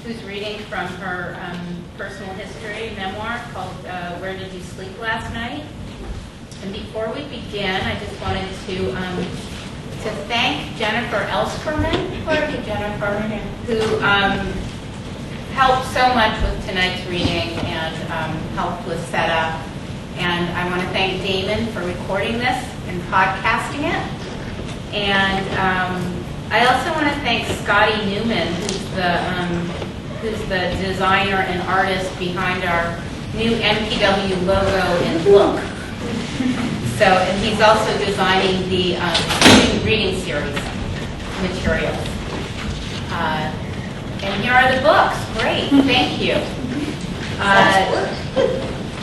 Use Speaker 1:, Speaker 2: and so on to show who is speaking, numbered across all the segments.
Speaker 1: who's reading from her personal history memoir called Where Did You Sleep Last Night? And before we begin, I just wanted to thank Jennifer Elsperman, who helped so much with tonight's reading and helped with setup. And I want to thank Damon for recording this and podcasting it. And I also want to thank Scotty Newman, who's the designer and artist behind our new MPW logo and look. So, and he's also designing the reading series materials. And here are the books. Great, thank you.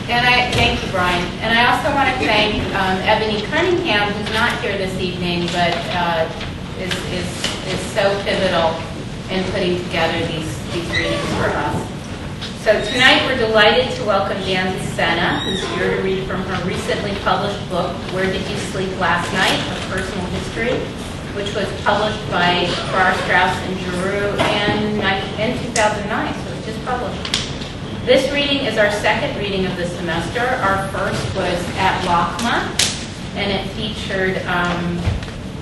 Speaker 1: Thank you, Brian. And I also want to thank Ebony Cunningham, who's not here this evening, but is so pivotal in putting together these readings for us. So tonight we're delighted to welcome Danzy Senna, who's here to read from her recently published book, Where Did You Sleep Last Night? A Personal History, which was published by Farrar, Straus and Giroux in 2009, so it was just published. This reading is our second reading of the semester. Our first was at LACMA, and it featured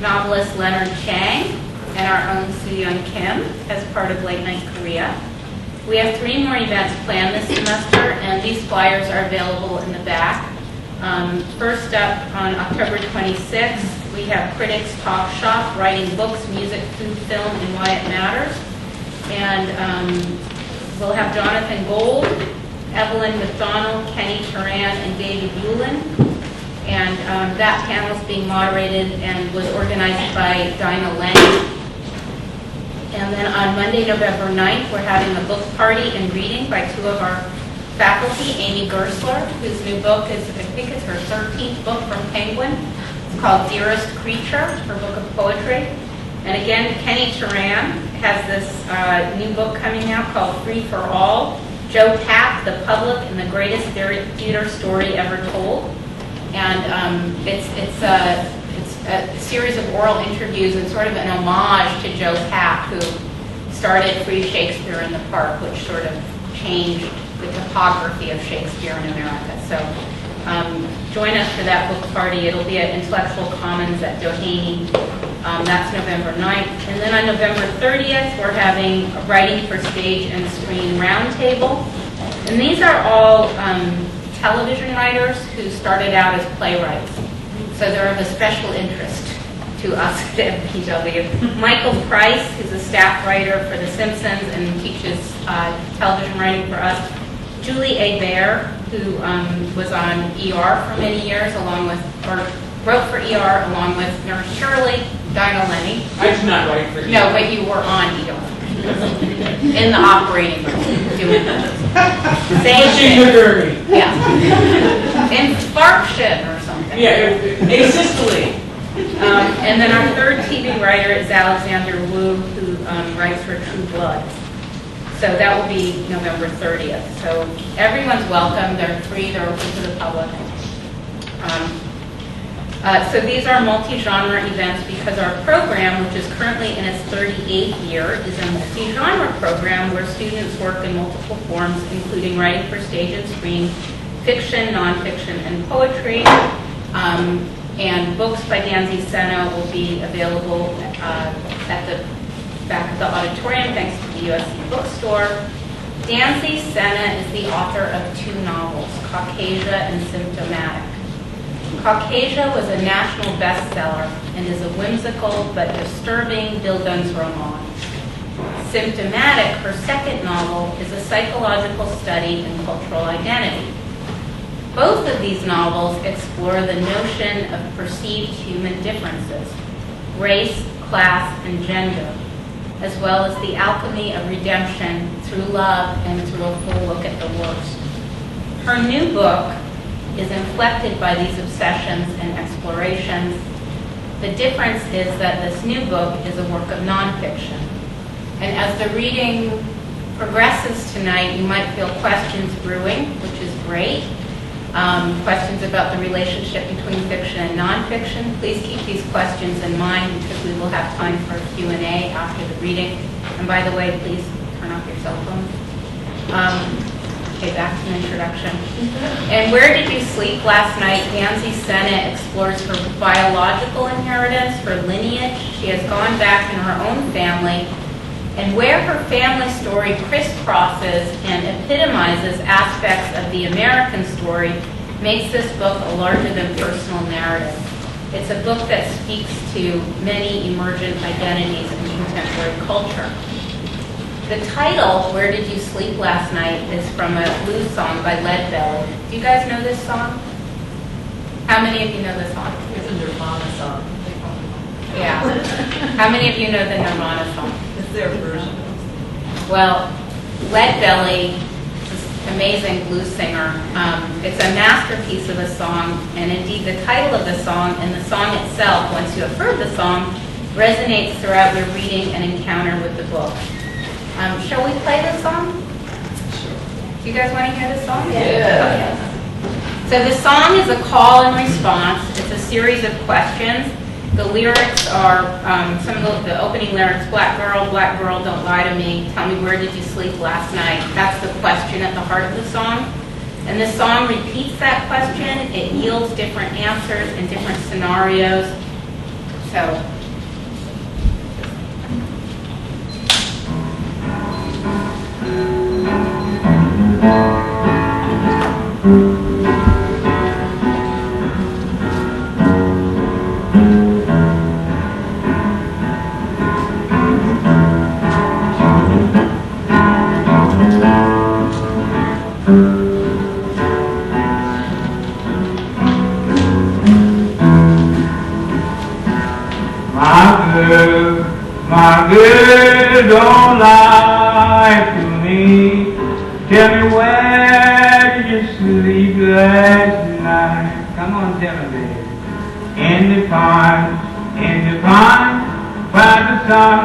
Speaker 1: novelist Leonard Chang and our own Soo-Yeon Kim as part of Late Night Korea. We have 3 more events planned this semester, and these flyers are available in the back. First up, on October 26th, we have Critics Talk Shop, writing books, music, food, film, and why it matters. And we'll have Jonathan Gold, Evelyn McDonald, Kenny Turan, and David Yulin. And that panel is being moderated and was organized by Dinah Lenny. And then on Monday, November 9th, we're having a book party and reading by 2 of our faculty, Amy Gersler, whose new book is, I think it's her 13th book from Penguin. It's called Dearest Creature, her book of poetry. And again, Kenny Turan has this new book coming out called Free for All, Joe Papp, the Public, and the Greatest Theater Story Ever Told. And it's a series of oral interviews and sort of an homage to Joe Papp, who started Free Shakespeare in the Park, which sort of changed the topography of Shakespeare in America. So join us for that book party. It'll be at Intellectual Commons at Doheny. That's November 9th. And then on November 30th, we're having a Writing for Stage and Screen Roundtable. And these are all television writers who started out as playwrights. So they're of a special interest to us at MPW. Michael Price, who's a staff writer for The Simpsons and teaches television writing for us. Julie A. Baer, who was on ER for many years, wrote for ER along with Nurse Shirley, Dinah Lenny.
Speaker 2: I did not write for ER.
Speaker 1: No, but you were on ER. In the operating room, doing
Speaker 2: Same
Speaker 1: yeah. Infarction or something.
Speaker 2: Yeah, asystole.
Speaker 1: And then our third TV writer is Alexander Wu, who writes for True Blood. So that will be November 30th. So everyone's welcome. They're free. They're open to the public. So these are multi-genre events because our program, which is currently in its 38th year, is a multi-genre program where students work in multiple forms, including writing for stage and screen, fiction, nonfiction, and poetry. And books by Danzy Senna will be available at the back of the auditorium, thanks to the USC bookstore. Danzy Senna is the author of 2 novels, Caucasia and Symptomatic. Caucasia was a national bestseller and is a whimsical but disturbing Bildungsroman. Symptomatic, her second novel, is a psychological study in cultural identity. Both of these novels explore the notion of perceived human differences, race, class, and gender, as well as the alchemy of redemption through love and through a full look at the worst. Her new book is inflected by these obsessions and explorations. The difference is that this new book is a work of nonfiction. And as the reading progresses tonight, you might feel questions brewing, which is great. Questions about the relationship between fiction and nonfiction. Please keep these questions in mind because we will have time for Q&A after the reading. And by the way, please turn off your cell phone Okay, back to the introduction. And Where Did You Sleep Last Night? Danzy Senna explores her biological inheritance, her lineage. She has gone back in her own family, and where her family story crisscrosses and epitomizes aspects of the American story makes this book a larger-than-personal narrative. It's a book that speaks to many emergent identities in contemporary culture. The title, Where Did You Sleep Last Night, is from a blues song by Leadbelly. Do you guys know this song? How many of you know this song?
Speaker 2: It's a Nirvana song.
Speaker 1: Yeah. How many of you know the Nirvana song?
Speaker 2: It's their version.
Speaker 1: Well, Leadbelly is this amazing blues singer. It's a masterpiece of a song, and indeed the title of the song and the song itself, once you have heard the song, resonates throughout your reading and encounter with the book. Shall we play the song?
Speaker 2: Sure.
Speaker 1: Do you guys want to hear the song?
Speaker 2: Yeah.
Speaker 1: Okay. So the song is a call and response. It's a series of questions. The lyrics are, some of the opening lyrics, black girl, don't lie to me. Tell me, where did you sleep last night? That's the question at the heart of the song. And the song repeats that question. It yields different answers in different scenarios. So,
Speaker 3: my girl, don't lie to me. Tell me, where did you sleep last night? Come on, tell me, baby. In the pond, where the sun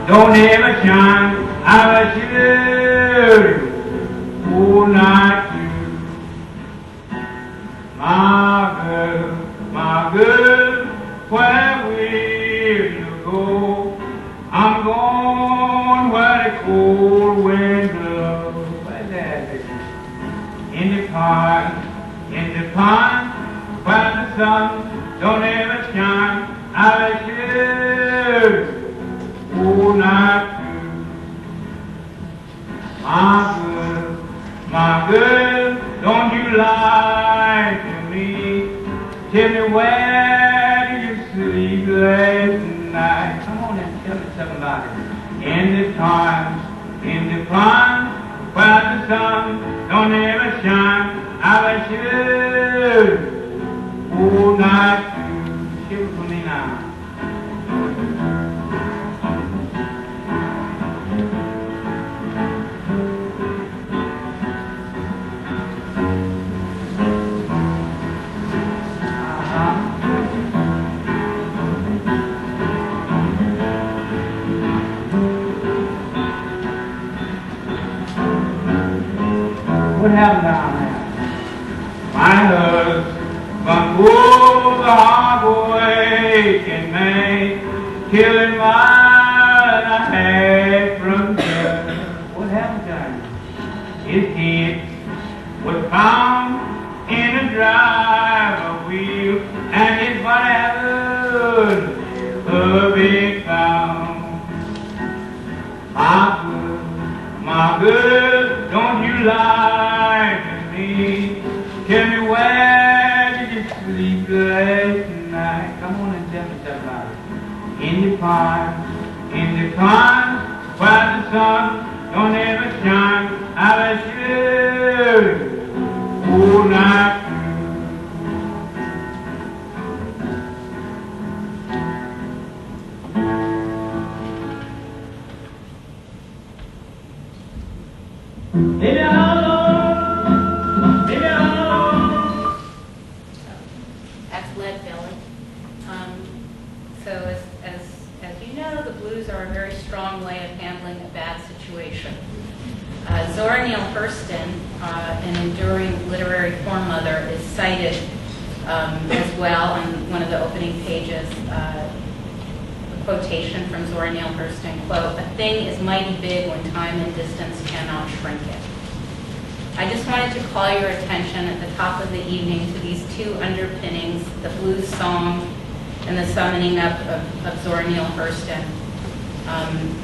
Speaker 3: don't ever shine. I was sure all night through. My girl, where will you go? I'm going where the cold wind blows. Where's that, baby? In the pond, where the sun don't ever shine. I was sure all night through. My girl, don't you lie to me. Tell me, where do you sleep last night? Come on and tell me something about it. In the pond, where the sun don't ever shine. I was sure all night through. Shiver for me now. What happened down there? My husband pulled the hard waking me, killing what I had from her. What happened down there? His head was found in a driver wheel, and his body had a big found. My girl, don't you lie to me. Tell me, where did you sleep last night? Come on and tell me something about it. In the pond, where the sun don't ever shine. I was sure all night through. Baby, how long?
Speaker 1: that's Leadbelly. So as you know, the blues are a very strong way of handling a bad situation. Zora Neale Hurston, an enduring literary foremother, is cited as well on one of the opening pages. A quotation from Zora Neale Hurston, quote, "A thing is mighty big when time and distance cannot shrink it." I just wanted to call your attention at the top of the evening to these two underpinnings, the blues song and the summoning up of Zora Neale Hurston,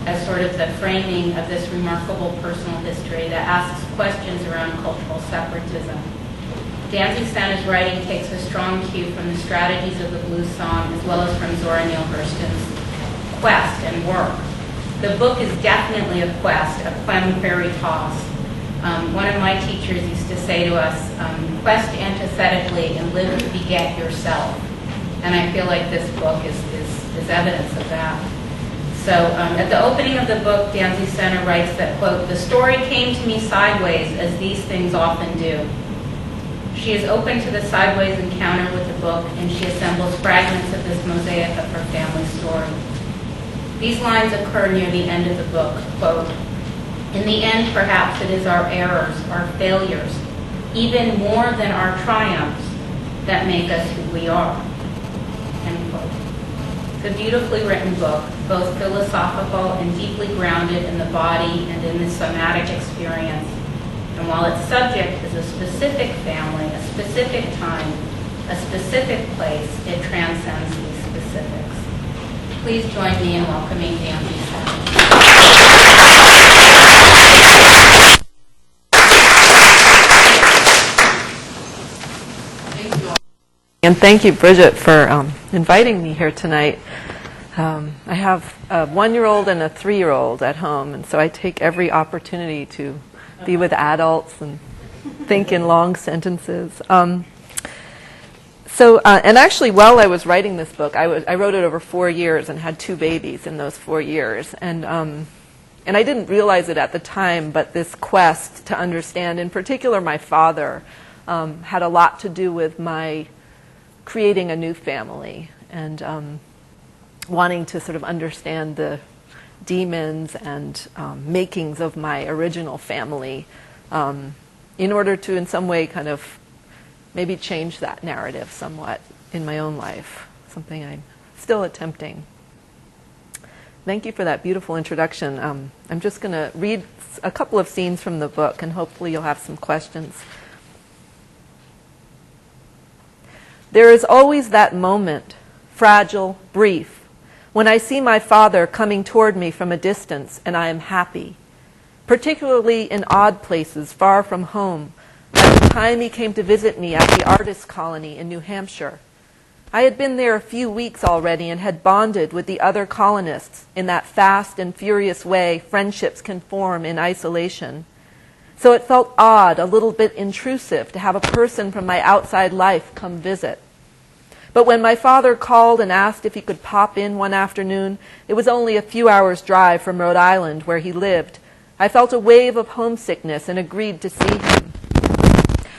Speaker 1: as sort of the framing of this remarkable personal history that asks questions around cultural separatism. Danzy Senna's writing takes a strong cue from the strategies of the blues song as well as from Zora Neale Hurston's quest and work. The book is definitely a quest, a quem veritas. One of my teachers used to say to us, quest antithetically and live to beget yourself. And I feel like this book is evidence of that. So at the opening of the book, Danzy Senna writes that, quote, "The story came to me sideways, as these things often do." She is open to the sideways encounter with the book, and she assembles fragments of this mosaic of her family story. These lines occur near the end of the book, quote, "In the end, perhaps it is our errors, our failures, even more than our triumphs, that make us who we are." End quote. It's a beautifully written book, both philosophical and deeply grounded in the body and in the somatic experience. And while its subject is a specific family, a specific time, a specific place, it transcends these specifics. Please join me in welcoming Danzy Senna.
Speaker 4: And thank you, Bridget, for inviting me here tonight. I have a 1-year-old and a 3-year-old at home, and so I take every opportunity to be with adults and think in long sentences. And actually, while I was writing this book, I wrote it over 4 years and had 2 babies in those 4 years. And I didn't realize it at the time, but this quest to understand, in particular my father, had a lot to do with my creating a new family and wanting to sort of understand the demons and makings of my original family in order to, in some way, kind of maybe change that narrative somewhat in my own life, something I'm still attempting. Thank you for that beautiful introduction. I'm just going to read a couple of scenes from the book, and hopefully you'll have some questions. There is always that moment, fragile, brief, when I see my father coming toward me from a distance and I am happy, particularly in odd places far from home, like the time he came to visit me at the artist colony in New Hampshire. I had been there a few weeks already and had bonded with the other colonists in that fast and furious way friendships can form in isolation. So it felt odd, a little bit intrusive, to have a person from my outside life come visit. But when my father called and asked if he could pop in one afternoon, it was only a few hours' drive from Rhode Island, where he lived. I felt a wave of homesickness and agreed to see him.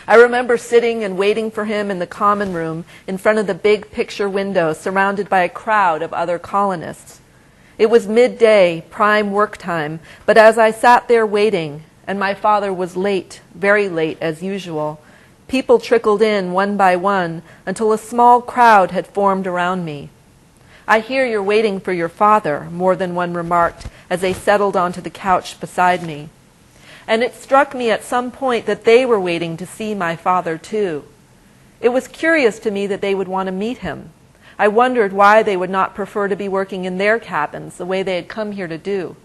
Speaker 4: I remember sitting and waiting for him in the common room in front of the big picture window, surrounded by a crowd of other colonists. It was midday, prime work time, but as I sat there waiting, and my father was late, very late as usual, people trickled in one by one until a small crowd had formed around me. "I hear you're waiting for your father," more than one remarked as they settled onto the couch beside me. And it struck me at some point that they were waiting to see my father too. It was curious to me that they would want to meet him. I wondered why they would not prefer to be working in their cabins the way they had come here to do.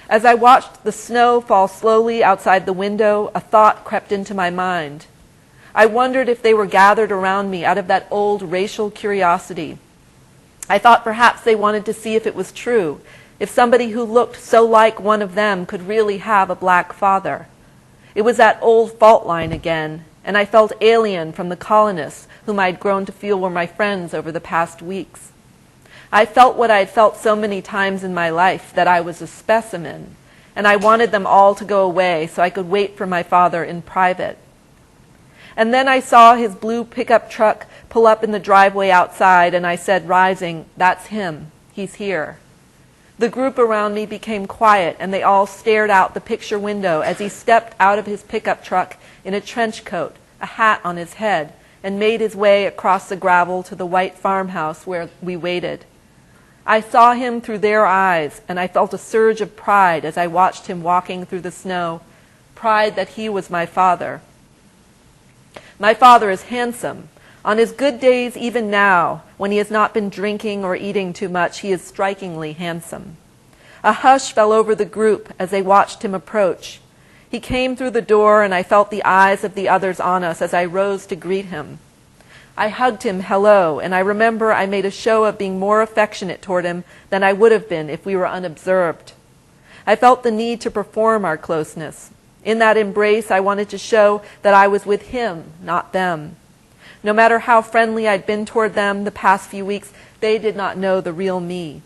Speaker 4: As I watched the snow fall slowly outside the window, a thought crept into my mind. I wondered if they were gathered around me out of that old racial curiosity. I thought perhaps they wanted to see if it was true, if somebody who looked so like one of them could really have a black father. It was that old fault line again, and I felt alien from the colonists whom I'd grown to feel were my friends over the past weeks. I felt what I had felt so many times in my life, that I was a specimen, and I wanted them all to go away so I could wait for my father in private. And then I saw his blue pickup truck pull up in the driveway outside, and I said, rising, "That's him. He's here." The group around me became quiet, and they all stared out the picture window as he stepped out of his pickup truck in a trench coat, a hat on his head, and made his way across the gravel to the white farmhouse where we waited. I saw him through their eyes, and I felt a surge of pride as I watched him walking through the snow, pride that he was my father. My father is handsome. On his good days, even now, when he has not been drinking or eating too much, he is strikingly handsome. A hush fell over the group as they watched him approach. He came through the door, and I felt the eyes of the others on us as I rose to greet him. I hugged him hello, and I remember I made a show of being more affectionate toward him than I would have been if we were unobserved. I felt the need to perform our closeness. In that embrace, I wanted to show that I was with him, not them. No matter how friendly I'd been toward them the past few weeks, they did not know the real me.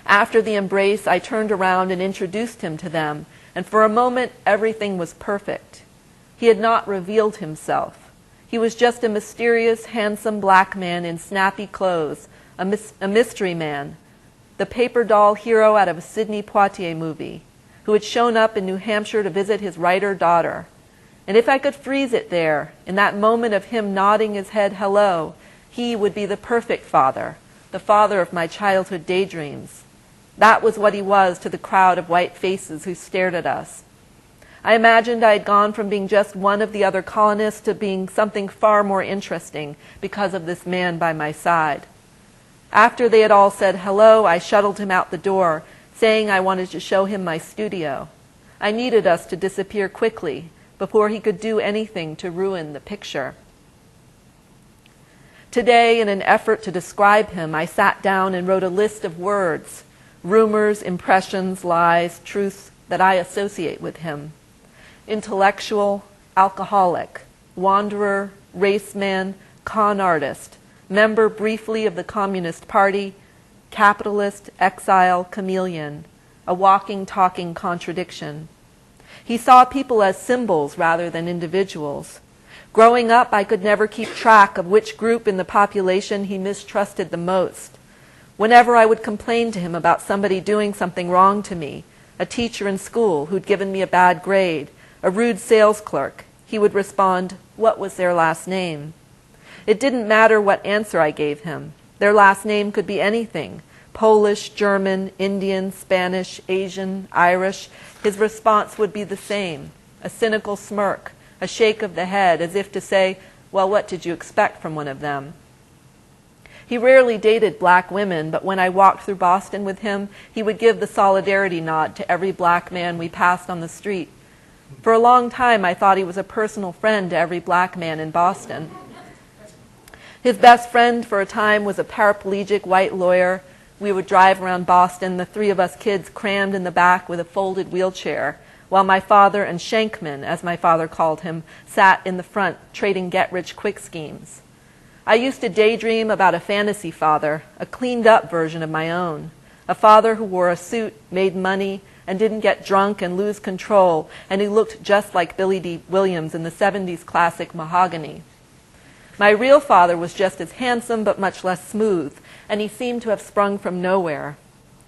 Speaker 4: After the embrace, I turned around and introduced him to them, and for a moment, everything was perfect. He had not revealed himself. He was just a mysterious, handsome black man in snappy clothes, a mystery man, the paper doll hero out of a Sidney Poitier movie, who had shown up in New Hampshire to visit his writer daughter. And if I could freeze it there, in that moment of him nodding his head hello, he would be the perfect father, the father of my childhood daydreams. That was what he was to the crowd of white faces who stared at us. I imagined I had gone from being just one of the other colonists to being something far more interesting because of this man by my side. After they had all said hello, I shuttled him out the door, saying I wanted to show him my studio. I needed us to disappear quickly before he could do anything to ruin the picture. Today, in an effort to describe him, I sat down and wrote a list of words, rumors, impressions, lies, truths that I associate with him. Intellectual, alcoholic, wanderer, raceman, con artist, member briefly of the Communist Party, capitalist, exile, chameleon, a walking, talking contradiction. He saw people as symbols rather than individuals. Growing up, I could never keep track of which group in the population he mistrusted the most. Whenever I would complain to him about somebody doing something wrong to me, a teacher in school who'd given me a bad grade, a rude sales clerk, he would respond, "What was their last name?" It didn't matter what answer I gave him. Their last name could be anything: Polish, German, Indian, Spanish, Asian, Irish. His response would be the same: a cynical smirk, a shake of the head, as if to say, "Well, what did you expect from one of them?" He rarely dated black women, but when I walked through Boston with him, he would give the solidarity nod to every black man we passed on the street. For a long time, I thought he was a personal friend to every black man in Boston. His best friend for a time was a paraplegic white lawyer. We would drive around Boston, the three of us kids crammed in the back with a folded wheelchair, while my father and Shankman, as my father called him, sat in the front trading get-rich-quick schemes. I used to daydream about a fantasy father, a cleaned-up version of my own, a father who wore a suit, made money, and didn't get drunk and lose control, and who looked just like Billy D. Williams in the 70s classic Mahogany. My real father was just as handsome but much less smooth, and he seemed to have sprung from nowhere.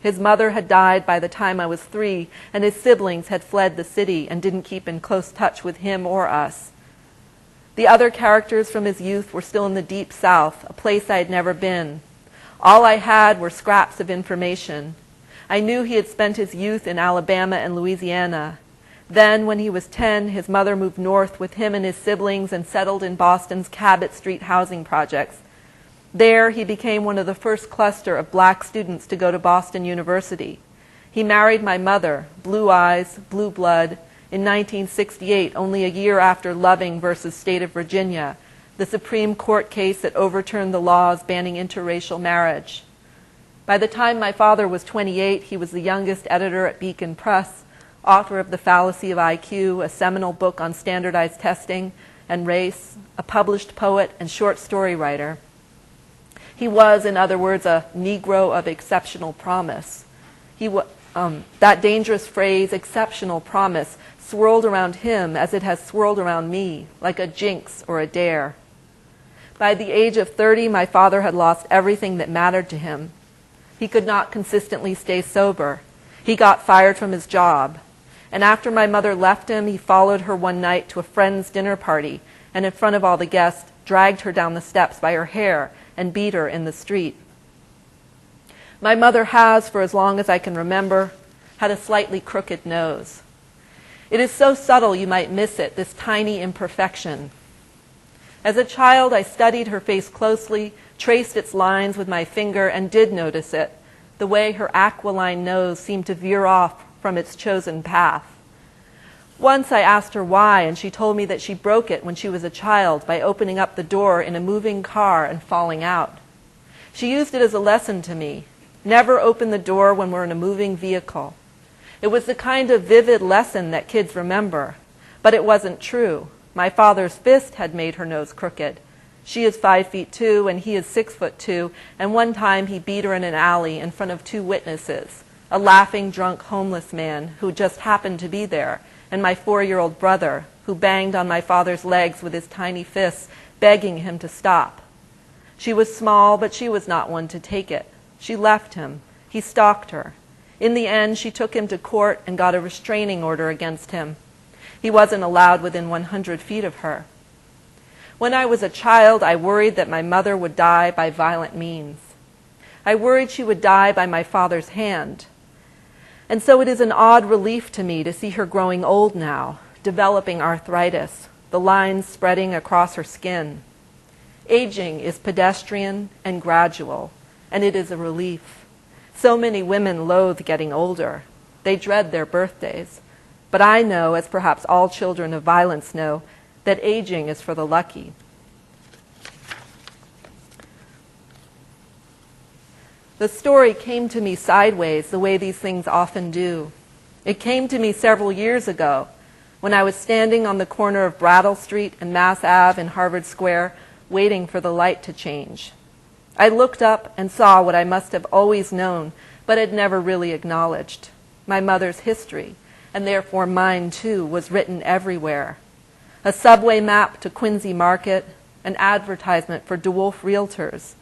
Speaker 4: His mother had died by the time I was 3, and his siblings had fled the city and didn't keep in close touch with him or us. The other characters from his youth were still in the deep South, a place I had never been. All I had were scraps of information. I knew he had spent his youth in Alabama and Louisiana. Then, when he was 10, his mother moved north with him and his siblings and settled in Boston's Cabot Street housing projects. There, he became one of the first cluster of black students to go to Boston University. He married my mother, blue eyes, blue blood, in 1968, only a year after Loving versus State of Virginia, the Supreme Court case that overturned the laws banning interracial marriage. By the time my father was 28, he was the youngest editor at Beacon Press, author of The Fallacy of IQ, a seminal book on standardized testing and race, a published poet and short story writer. He was, in other words, a Negro of exceptional promise. That dangerous phrase, exceptional promise, swirled around him as it has swirled around me, like a jinx or a dare. By the age of 30, my father had lost everything that mattered to him. He could not consistently stay sober. He got fired from his job. And after my mother left him, he followed her one night to a friend's dinner party and in front of all the guests dragged her down the steps by her hair and beat her in the street. My mother has, for as long as I can remember, had a slightly crooked nose. It is so subtle you might miss it, this tiny imperfection. As a child, I studied her face closely, traced its lines with my finger, and did notice it, the way her aquiline nose seemed to veer off from its chosen path. Once I asked her why, and she told me that she broke it when she was a child by opening up the door in a moving car and falling out. She used it as a lesson to me. Never open the door when we're in a moving vehicle. It was the kind of vivid lesson that kids remember, but it wasn't true. My father's fist had made her nose crooked. She is 5'2" and he is 6'2", and one time he beat her in an alley in front of 2 witnesses, a laughing, drunk homeless man who just happened to be there, and my 4-year-old brother, who banged on my father's legs with his tiny fists, begging him to stop. She was small, but she was not one to take it. She left him. He stalked her. In the end, she took him to court and got a restraining order against him. He wasn't allowed within 100 feet of her. When I was a child, I worried that my mother would die by violent means. I worried she would die by my father's hand. And so it is an odd relief to me to see her growing old now, developing arthritis, the lines spreading across her skin. Aging is pedestrian and gradual, and it is a relief. So many women loathe getting older. They dread their birthdays. But I know, as perhaps all children of violence know, that aging is for the lucky. The story came to me sideways, the way these things often do. It came to me several years ago when I was standing on the corner of Brattle Street and Mass Ave in Harvard Square, waiting for the light to change. I looked up and saw what I must have always known, but had never really acknowledged. My mother's history, and therefore mine too, was written everywhere. A subway map to Quincy Market, an advertisement for DeWolf Realtors.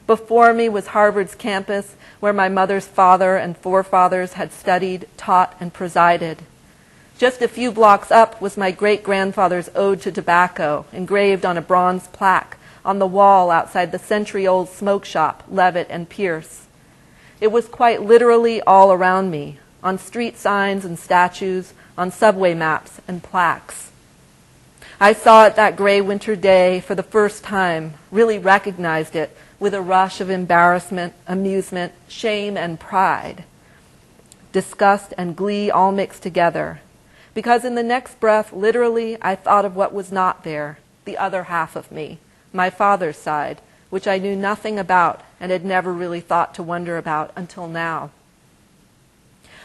Speaker 4: Before me was Harvard's campus, where my mother's father and forefathers had studied, taught, and presided. Just a few blocks up was my great-grandfather's ode to tobacco, engraved on a bronze plaque on the wall outside the century-old smoke shop, Levitt and Pierce. It was quite literally all around me, on street signs and statues, on subway maps and plaques. I saw it that gray winter day for the first time, really recognized it with a rush of embarrassment, amusement, shame, and pride. Disgust and glee all mixed together. Because in the next breath, literally, I thought of what was not there, the other half of me, my father's side, which I knew nothing about and had never really thought to wonder about until now.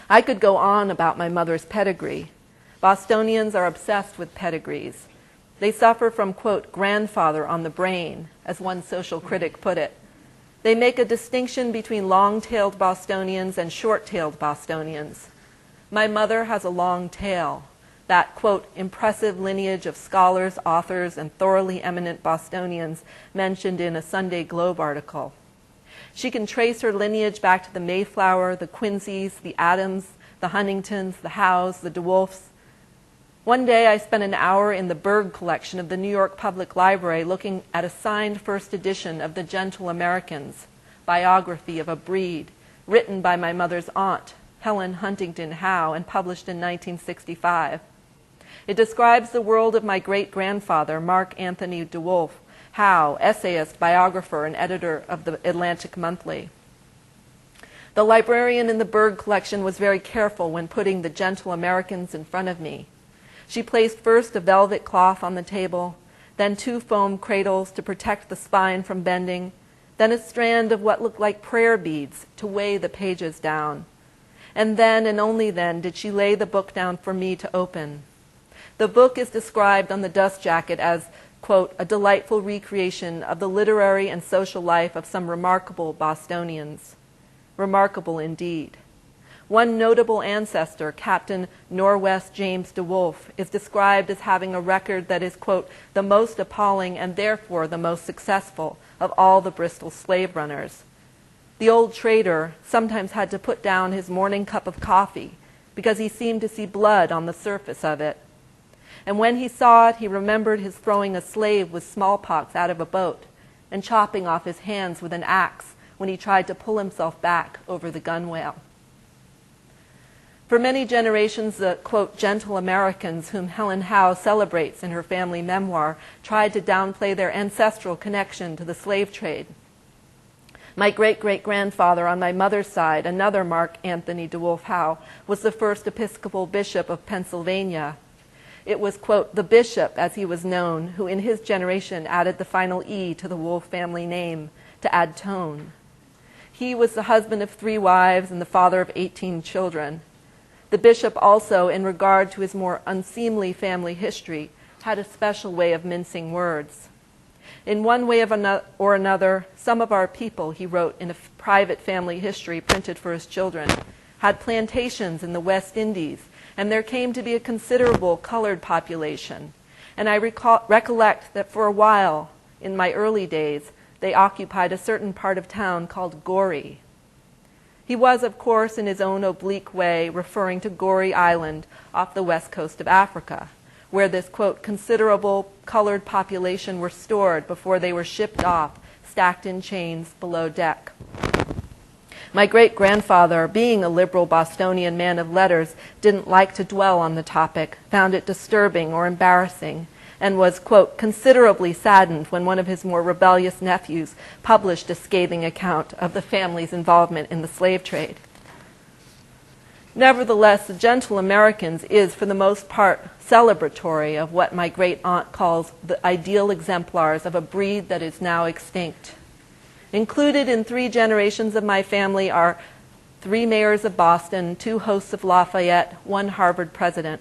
Speaker 4: I could go on about my mother's pedigree. Bostonians are obsessed with pedigrees. They suffer from, quote, grandfather on the brain, as one social critic put it. They make a distinction between long-tailed Bostonians and short-tailed Bostonians. My mother has a long tail, that, quote, impressive lineage of scholars, authors, and thoroughly eminent Bostonians mentioned in a Sunday Globe article. She can trace her lineage back to the Mayflower, the Quincy's, the Adams, the Huntingtons, the Howes, the DeWolfs. One day I spent an hour in the Berg collection of the New York Public Library looking at a signed first edition of The Gentle Americans, biography of a breed, written by my mother's aunt, Helen Huntington Howe, and published in 1965. It describes the world of my great-grandfather, Mark Anthony DeWolf Howe, essayist, biographer, and editor of the Atlantic Monthly. The librarian in the Berg collection was very careful when putting The Gentle Americans in front of me. She placed first a velvet cloth on the table, then 2 foam cradles to protect the spine from bending, then a strand of what looked like prayer beads to weigh the pages down. And then, and only then, did she lay the book down for me to open. The book is described on the dust jacket as, quote, a delightful recreation of the literary and social life of some remarkable Bostonians. Remarkable indeed. One notable ancestor, Captain Norwest James DeWolf, is described as having a record that is, quote, the most appalling and therefore the most successful of all the Bristol slave runners. The old trader sometimes had to put down his morning cup of coffee because he seemed to see blood on the surface of it. And when he saw it, he remembered his throwing a slave with smallpox out of a boat and chopping off his hands with an axe when he tried to pull himself back over the gunwale. For many generations, the, quote, gentle Americans whom Helen Howe celebrates in her family memoir tried to downplay their ancestral connection to the slave trade. My great-great-grandfather on my mother's side, another Mark Anthony DeWolf Howe, was the first Episcopal bishop of Pennsylvania. It was, quote, the bishop, as he was known, who in his generation added the final E to the Wolf family name to add tone. He was the husband of 3 wives and the father of 18 children. The bishop also, in regard to his more unseemly family history, had a special way of mincing words. In one way or another, some of our people, he wrote in a private family history printed for his children, had plantations in the West Indies, and there came to be a considerable colored population. And I recollect that for a while, in my early days, they occupied a certain part of town called Goree. He was, of course, in his own oblique way, referring to Goree Island off the west coast of Africa, where this, quote, considerable colored population were stored before they were shipped off, stacked in chains below deck. My great-grandfather, being a liberal Bostonian man of letters, didn't like to dwell on the topic, found it disturbing or embarrassing, and was, quote, considerably saddened when one of his more rebellious nephews published a scathing account of the family's involvement in the slave trade. Nevertheless, the Gentle Americans is, for the most part, celebratory of what my great-aunt calls the ideal exemplars of a breed that is now extinct. Included in 3 generations of my family are 3 mayors of Boston, 2 hosts of Lafayette, 1 Harvard president.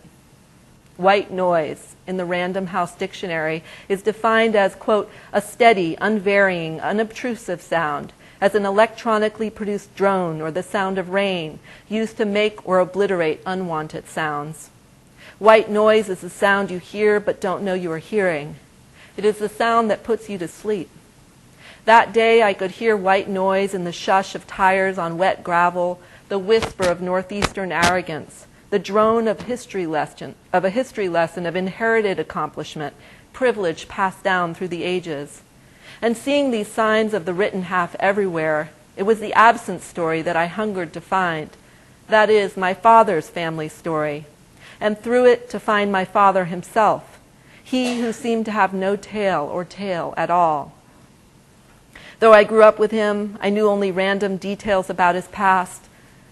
Speaker 4: White noise, in the Random House Dictionary, is defined as, quote, a steady, unvarying, unobtrusive sound, as an electronically produced drone or the sound of rain, used to make or obliterate unwanted sounds. White noise is the sound you hear but don't know you are hearing. It is the sound that puts you to sleep. That day I could hear white noise in the shush of tires on wet gravel, the whisper of northeastern arrogance, the drone of a history lesson of inherited accomplishment, privilege passed down through the ages. And seeing these signs of the written half everywhere, it was the absent story that I hungered to find. That is, my father's family story, and through it to find my father himself, he who seemed to have no tale or tale at all. Though I grew up with him, I knew only random details about his past.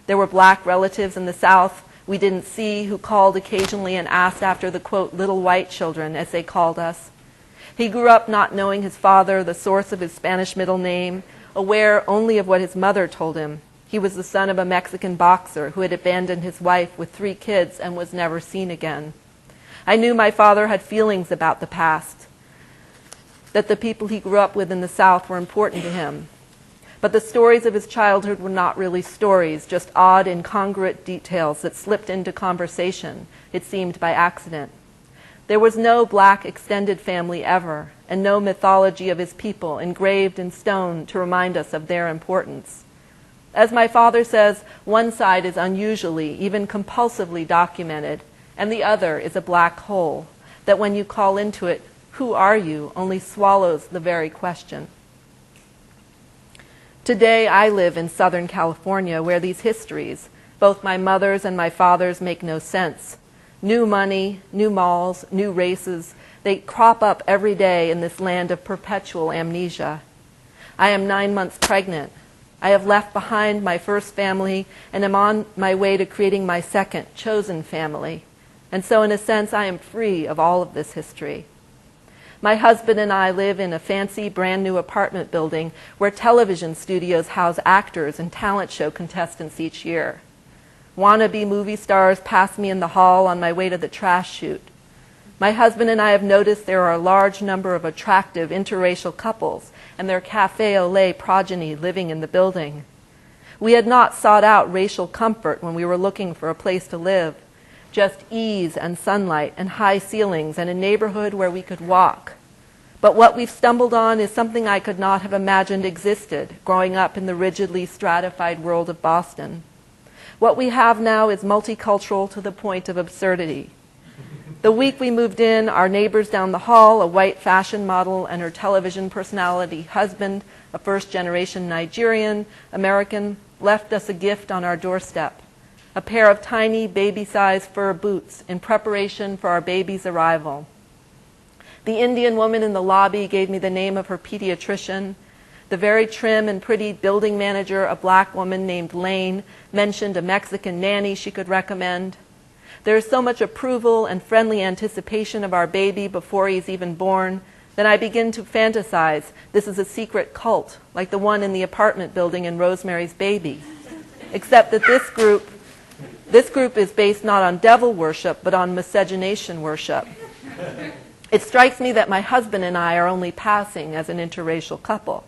Speaker 4: There were black relatives in the South we didn't see who called occasionally and asked after the, quote, little white children, as they called us. He grew up not knowing his father, the source of his Spanish middle name, aware only of what his mother told him. He was the son of a Mexican boxer who had abandoned his wife with 3 kids and was never seen again. I knew my father had feelings about the past, that the people he grew up with in the South were important to him. But the stories of his childhood were not really stories, just odd, incongruent details that slipped into conversation, it seemed by accident. There was no black extended family ever, and no mythology of his people engraved in stone to remind us of their importance. As my father says, one side is unusually, even compulsively documented, and the other is a black hole, that when you call into it, who are you, only swallows the very question. Today, I live in Southern California, where these histories, both my mother's and my father's, make no sense. New money, new malls, new races, they crop up every day in this land of perpetual amnesia. I am 9 months pregnant. I have left behind my first family and am on my way to creating my second, chosen family. And so, in a sense, I am free of all of this history. My husband and I live in a fancy, brand new apartment building where television studios house actors and talent show contestants each year. Wannabe movie stars pass me in the hall on my way to the trash chute. My husband and I have noticed there are a large number of attractive interracial couples and their cafe au lait progeny living in the building. We had not sought out racial comfort when we were looking for a place to live. Just ease and sunlight and high ceilings and a neighborhood where we could walk. But what we've stumbled on is something I could not have imagined existed growing up in the rigidly stratified world of Boston. What we have now is multicultural to the point of absurdity. The week we moved in, our neighbors down the hall, a white fashion model and her television personality husband, a first-generation Nigerian American, left us a gift on our doorstep. a pair of tiny baby-sized fur boots in preparation for our baby's arrival. The Indian woman in the lobby gave me the name of her pediatrician. The very trim and pretty building manager, a black woman named Lane, mentioned a Mexican nanny she could recommend. There is so much approval and friendly anticipation of our baby before he's even born that I begin to fantasize this is a secret cult, like the one in the apartment building in Rosemary's Baby. Except that this group is based not on devil worship, but on miscegenation worship. It strikes me that my husband and I are only passing as an interracial couple.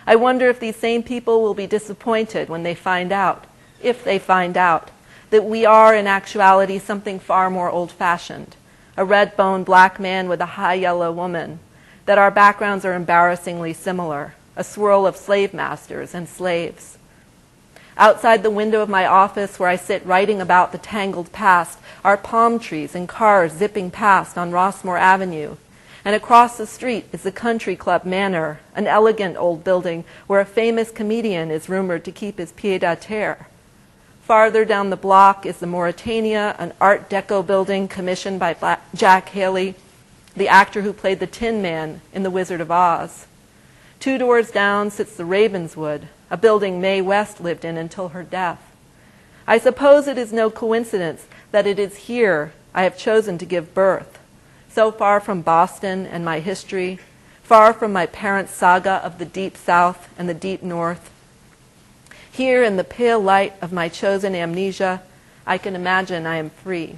Speaker 4: I wonder if these same people will be disappointed when they find out, if they find out, that we are in actuality something far more old-fashioned, a red-boned black man with a high yellow woman, that our backgrounds are embarrassingly similar, a swirl of slave masters and slaves. Outside the window of my office where I sit writing about the tangled past are palm trees and cars zipping past on Rossmore Avenue. And across the street is the Country Club Manor, an elegant old building where a famous comedian is rumored to keep his pied-à-terre. Farther down the block is the Mauritania, an Art Deco building commissioned by Jack Haley, the actor who played the Tin Man in The Wizard of Oz. 2 doors down sits the Ravenswood, a building Mae West lived in until her death. I suppose it is no coincidence that it is here I have chosen to give birth, so far from Boston and my history, far from my parents' saga of the Deep South and the Deep North. Here in the pale light of my chosen amnesia, I can imagine I am free.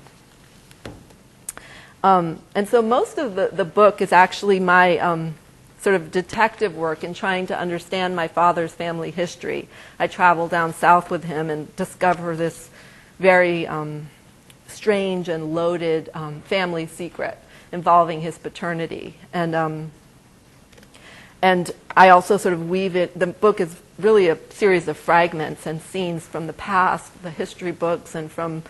Speaker 4: And so most of the book is actually my sort of detective work in trying to understand my father's family history. I travel down south with him and discover this very strange and loaded family secret involving his paternity. And I also sort of weave it, the book is really a series of fragments and scenes from the past, the history books, and from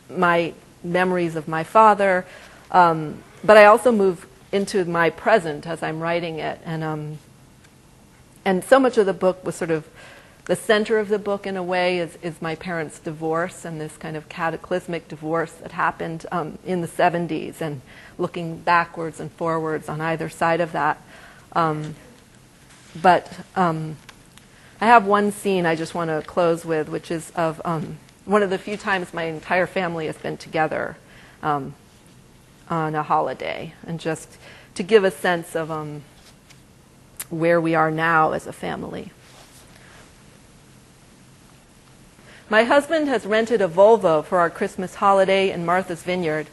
Speaker 4: my memories of my father. But I also move into my present as I'm writing it. And so much of the book was sort of, the center of the book in a way is my parents' divorce and this kind of cataclysmic divorce that happened in the 70s, and looking backwards and forwards on either side of that. But I have one scene I just want to close with, which is of one of the few times my entire family has been together on a holiday, and just to give a sense of where we are now as a family. My husband has rented a Volvo for our Christmas holiday in Martha's Vineyard.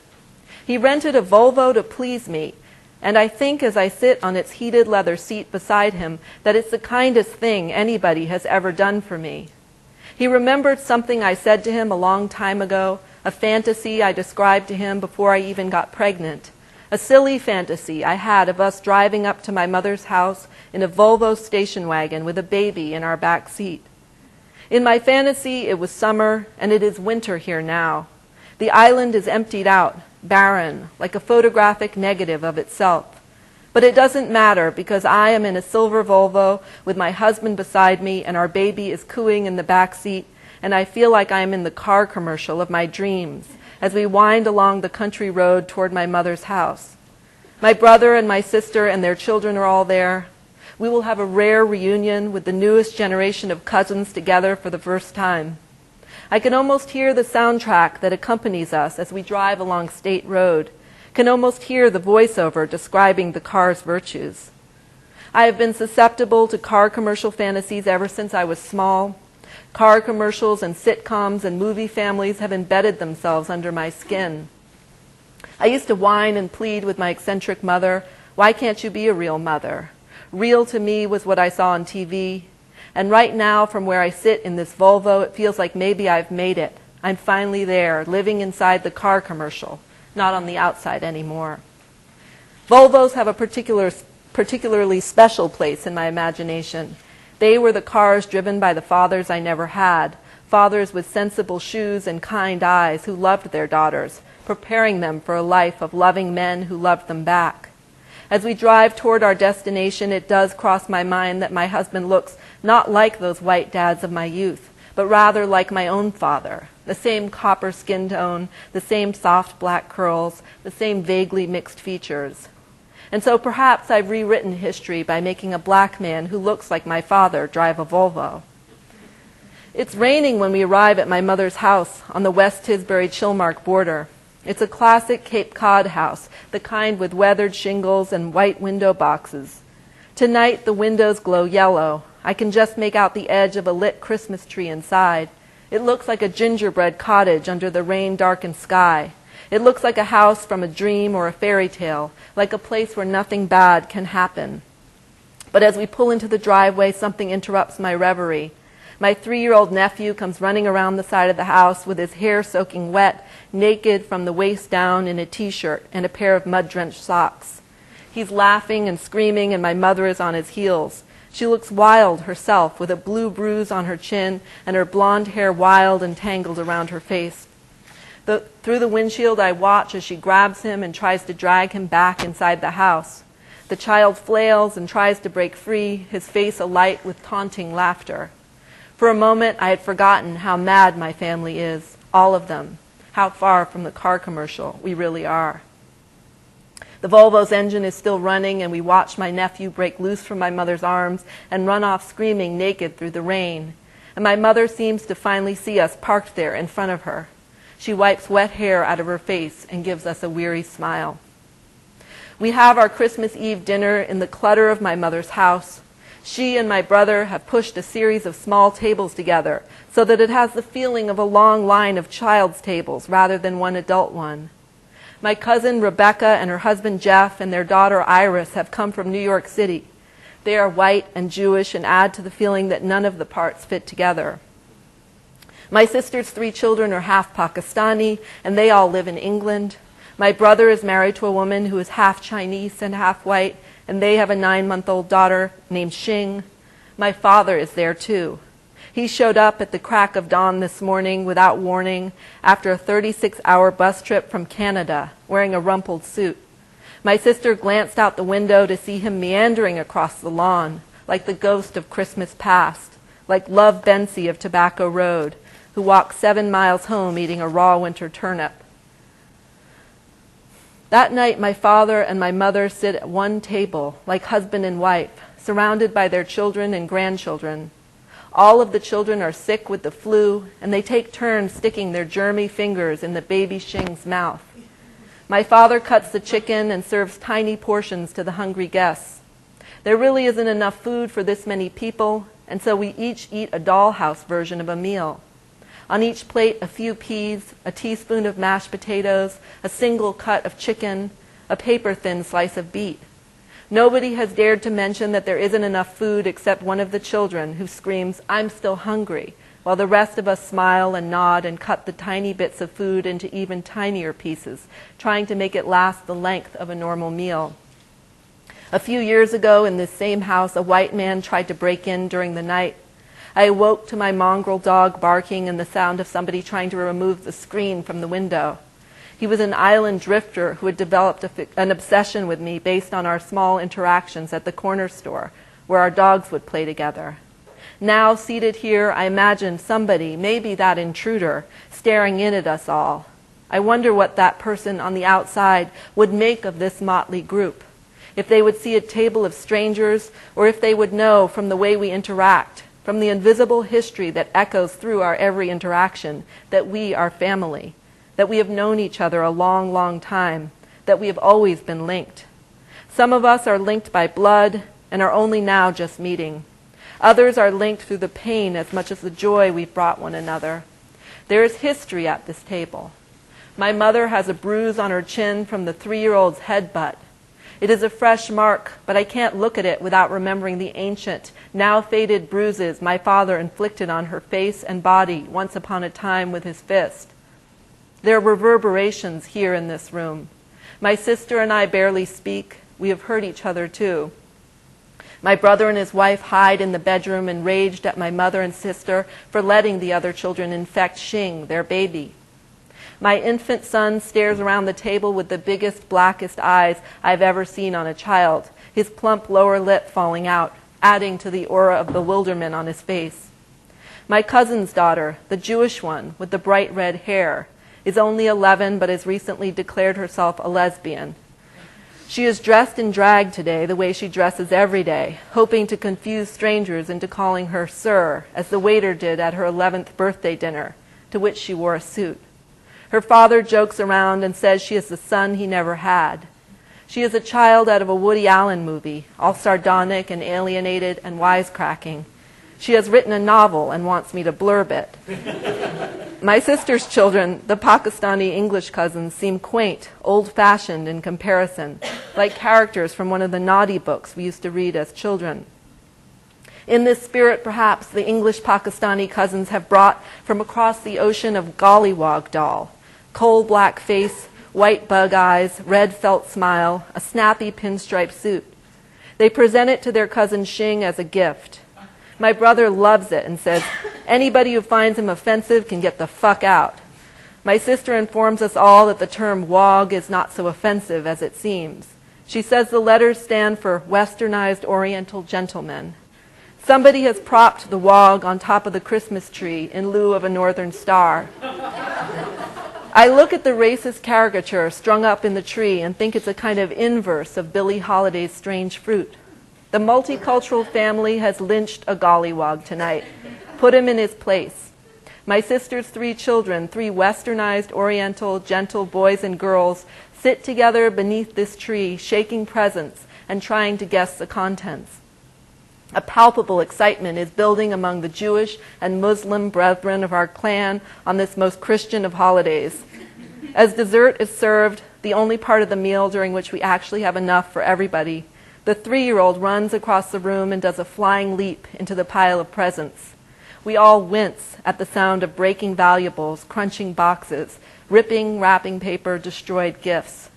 Speaker 4: He rented a Volvo to please me, and I think as I sit on its heated leather seat beside him that it's the kindest thing anybody has ever done for me. He remembered something I said to him a long time ago, a fantasy I described to him before I even got pregnant, a silly fantasy I had of us driving up to my mother's house in a Volvo station wagon with a baby in our back seat. In my fantasy, it was summer, and it is winter here now. The island is emptied out, barren, like a photographic negative of itself. But it doesn't matter, because I am in a silver Volvo with my husband beside me, and our baby is cooing in the back seat, and I feel like I am in the car commercial of my dreams as we wind along the country road toward my mother's house. My brother and my sister and their children are all there. We will have a rare reunion with the newest generation of cousins together for the first time. I can almost hear the soundtrack that accompanies us as we drive along State Road, can almost hear the voiceover describing the car's virtues. I have been susceptible to car commercial fantasies ever since I was small. Car commercials and sitcoms and movie families have embedded themselves under my skin. I used to whine and plead with my eccentric mother, "Why can't you be a real mother?" Real to me was what I saw on TV. And right now, from where I sit in this Volvo, it feels like maybe I've made it. I'm finally there, living inside the car commercial, not on the outside anymore. Volvos have a particularly special place in my imagination. They were the cars driven by the fathers I never had, fathers with sensible shoes and kind eyes who loved their daughters, preparing them for a life of loving men who loved them back. As we drive toward our destination, it does cross my mind that my husband looks not like those white dads of my youth, but rather like my own father, the same copper skin tone, the same soft black curls, the same vaguely mixed features. And so perhaps I've rewritten history by making a black man who looks like my father drive a Volvo. It's raining when we arrive at my mother's house on the West Tisbury-Chilmark border. It's a classic Cape Cod house, the kind with weathered shingles and white window boxes. Tonight, the windows glow yellow. I can just make out the edge of a lit Christmas tree inside. It looks like a gingerbread cottage under the rain-darkened sky. It looks like a house from a dream or a fairy tale, like a place where nothing bad can happen. But as we pull into the driveway, something interrupts my reverie. My 3-year-old nephew comes running around the side of the house with his hair soaking wet, naked from the waist down in a t-shirt and a pair of mud-drenched socks. He's laughing and screaming, and my mother is on his heels. She looks wild herself, with a blue bruise on her chin and her blonde hair wild and tangled around her face. Through the windshield, I watch as she grabs him and tries to drag him back inside the house. The child flails and tries to break free, his face alight with taunting laughter. For a moment, I had forgotten how mad my family is, all of them, how far from the car commercial we really are. The Volvo's engine is still running, and we watch my nephew break loose from my mother's arms and run off screaming naked through the rain. And my mother seems to finally see us parked there in front of her. She wipes wet hair out of her face and gives us a weary smile. We have our Christmas Eve dinner in the clutter of my mother's house. She and my brother have pushed a series of small tables together so that it has the feeling of a long line of child's tables rather than one adult one. My cousin Rebecca and her husband Jeff and their daughter Iris have come from New York City. They are white and Jewish and add to the feeling that none of the parts fit together. My sister's 3 children are half Pakistani, and they all live in England. My brother is married to a woman who is half Chinese and half white, and they have a 9-month-old daughter named Xing. My father is there too. He showed up at the crack of dawn this morning without warning after a 36-hour bus trip from Canada, wearing a rumpled suit. My sister glanced out the window to see him meandering across the lawn, like the ghost of Christmas past, like Love Bensie of Tobacco Road, who walked 7 miles home eating a raw winter turnip. That night, my father and my mother sit at one table, like husband and wife, surrounded by their children and grandchildren. All of the children are sick with the flu, and they take turns sticking their germy fingers in the baby Xing's mouth. My father cuts the chicken and serves tiny portions to the hungry guests. There really isn't enough food for this many people, and so we each eat a dollhouse version of a meal. On each plate, a few peas, a teaspoon of mashed potatoes, a single cut of chicken, a paper-thin slice of beet. Nobody has dared to mention that there isn't enough food except one of the children who screams, "I'm still hungry," while the rest of us smile and nod and cut the tiny bits of food into even tinier pieces, trying to make it last the length of a normal meal. A few years ago, in this same house, a white man tried to break in during the night. I awoke to my mongrel dog barking and the sound of somebody trying to remove the screen from the window. He was an island drifter who had developed an obsession with me based on our small interactions at the corner store, where our dogs would play together. Now, seated here, I imagine somebody, maybe that intruder, staring in at us all. I wonder what that person on the outside would make of this motley group, if they would see a table of strangers, or if they would know from the way we interact, from the invisible history that echoes through our every interaction, that we are family, that we have known each other a long, long time, that we have always been linked. Some of us are linked by blood and are only now just meeting. Others are linked through the pain as much as the joy we've brought one another. There is history at this table. My mother has a bruise on her chin from the 3-year-old's headbutt. It is a fresh mark, but I can't look at it without remembering the ancient, now faded bruises my father inflicted on her face and body once upon a time with his fist. There are reverberations here in this room. My sister and I barely speak. We have hurt each other too. My brother and his wife hide in the bedroom enraged at my mother and sister for letting the other children infect Xing, their baby. My infant son stares around the table with the biggest, blackest eyes I've ever seen on a child, his plump lower lip falling out, adding to the aura of bewilderment on his face. My cousin's daughter, the Jewish one with the bright red hair, is only 11 but has recently declared herself a lesbian. She is dressed in drag today the way she dresses every day, hoping to confuse strangers into calling her sir, as the waiter did at her 11th birthday dinner, to which she wore a suit. Her father jokes around and says she is the son he never had. She is a child out of a Woody Allen movie, all sardonic and alienated and wisecracking. She has written a novel and wants me to blurb it. My sister's children, the Pakistani English cousins, seem quaint, old-fashioned in comparison, like characters from one of the naughty books we used to read as children. In this spirit, perhaps, the English Pakistani cousins have brought from across the ocean of Gollywog doll, coal-black face, white bug eyes, red felt smile, a snappy pinstripe suit. They present it to their cousin Xing as a gift. My brother loves it and says, anybody who finds him offensive can get the fuck out. My sister informs us all that the term wog is not so offensive as it seems. She says the letters stand for Westernized Oriental Gentlemen. Somebody has propped the wog on top of the Christmas tree in lieu of a northern star. I look at the racist caricature strung up in the tree and think it's a kind of inverse of Billie Holiday's Strange Fruit. The multicultural family has lynched a gollywog tonight, put him in his place. My sister's 3 children, 3 westernized, oriental, gentle boys and girls, sit together beneath this tree, shaking presents and trying to guess the contents. A palpable excitement is building among the Jewish and Muslim brethren of our clan on this most Christian of holidays. As dessert is served, the only part of the meal during which we actually have enough for everybody, the 3-year-old runs across the room and does a flying leap into the pile of presents. We all wince at the sound of breaking valuables, crunching boxes, ripping wrapping paper, destroyed gifts.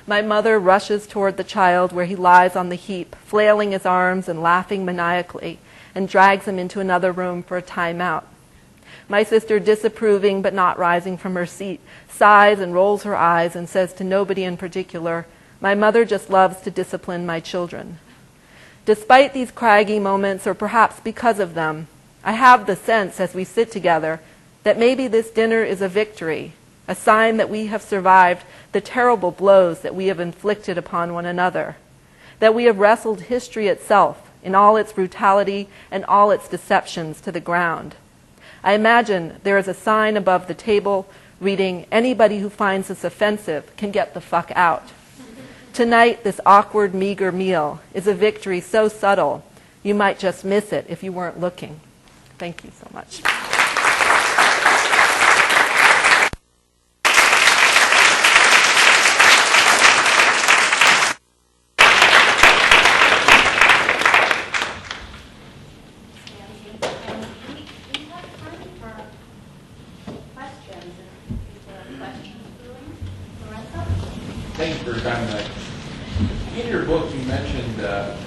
Speaker 4: My mother rushes toward the child where he lies on the heap, flailing his arms and laughing maniacally, and drags him into another room for a timeout. My sister, disapproving but not rising from her seat, sighs and rolls her eyes and says to nobody in particular, "My mother just loves to discipline my children." Despite these craggy moments, or perhaps because of them, I have the sense as we sit together that maybe this dinner is a victory, a sign that we have survived the terrible blows that we have inflicted upon one another, that we have wrestled history itself in all its brutality and all its deceptions to the ground. I imagine there is a sign above the table reading, "Anybody who finds this offensive can get the fuck out." Tonight, this awkward, meager meal is a victory so subtle you might just miss it if you weren't looking. Thank you so much.
Speaker 5: Thank you for your time tonight. In your book, you mentioned that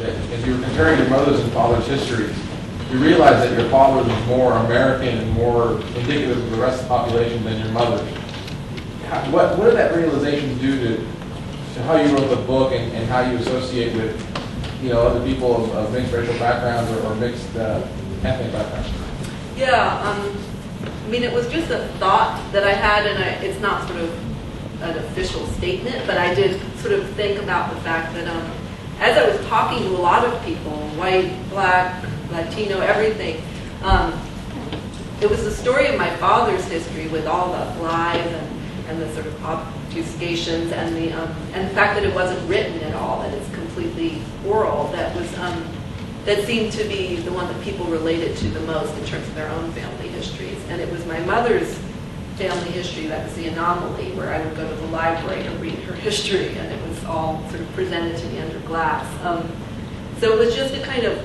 Speaker 5: as you were comparing your mother's and father's histories, you realized that your father was more American and more indicative of the rest of the population than your mother's. What did that realization do to how you wrote the book and how you associate with other people of mixed racial backgrounds or mixed ethnic backgrounds?
Speaker 4: Yeah, I mean, it was just a thought that I had, and it's not sort of an official statement, but I did sort of think about the fact that as I was talking to a lot of people, white, black, Latino, everything, it was the story of my father's history with all the lies and the sort of obfuscations and the fact that it wasn't written at all, that it's completely oral, that seemed to be the one that people related to the most in terms of their own family histories. And it was my mother's family history that was the anomaly, where I would go to the library and read her history, and it was all sort of presented to me under glass. So it was just a kind of,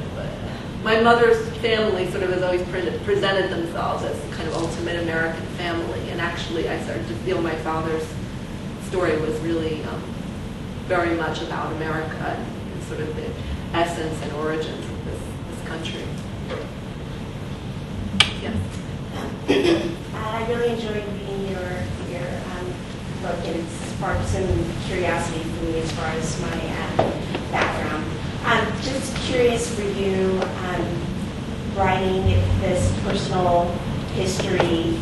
Speaker 4: my mother's family sort of has always presented themselves as the kind of ultimate American family, and actually I started to feel my father's story was really very much about America and sort of the essence and origins of this country. Yes.
Speaker 6: I really enjoyed reading your book, and it sparked some curiosity for me as far as my background. I'm just curious for you, writing this personal history,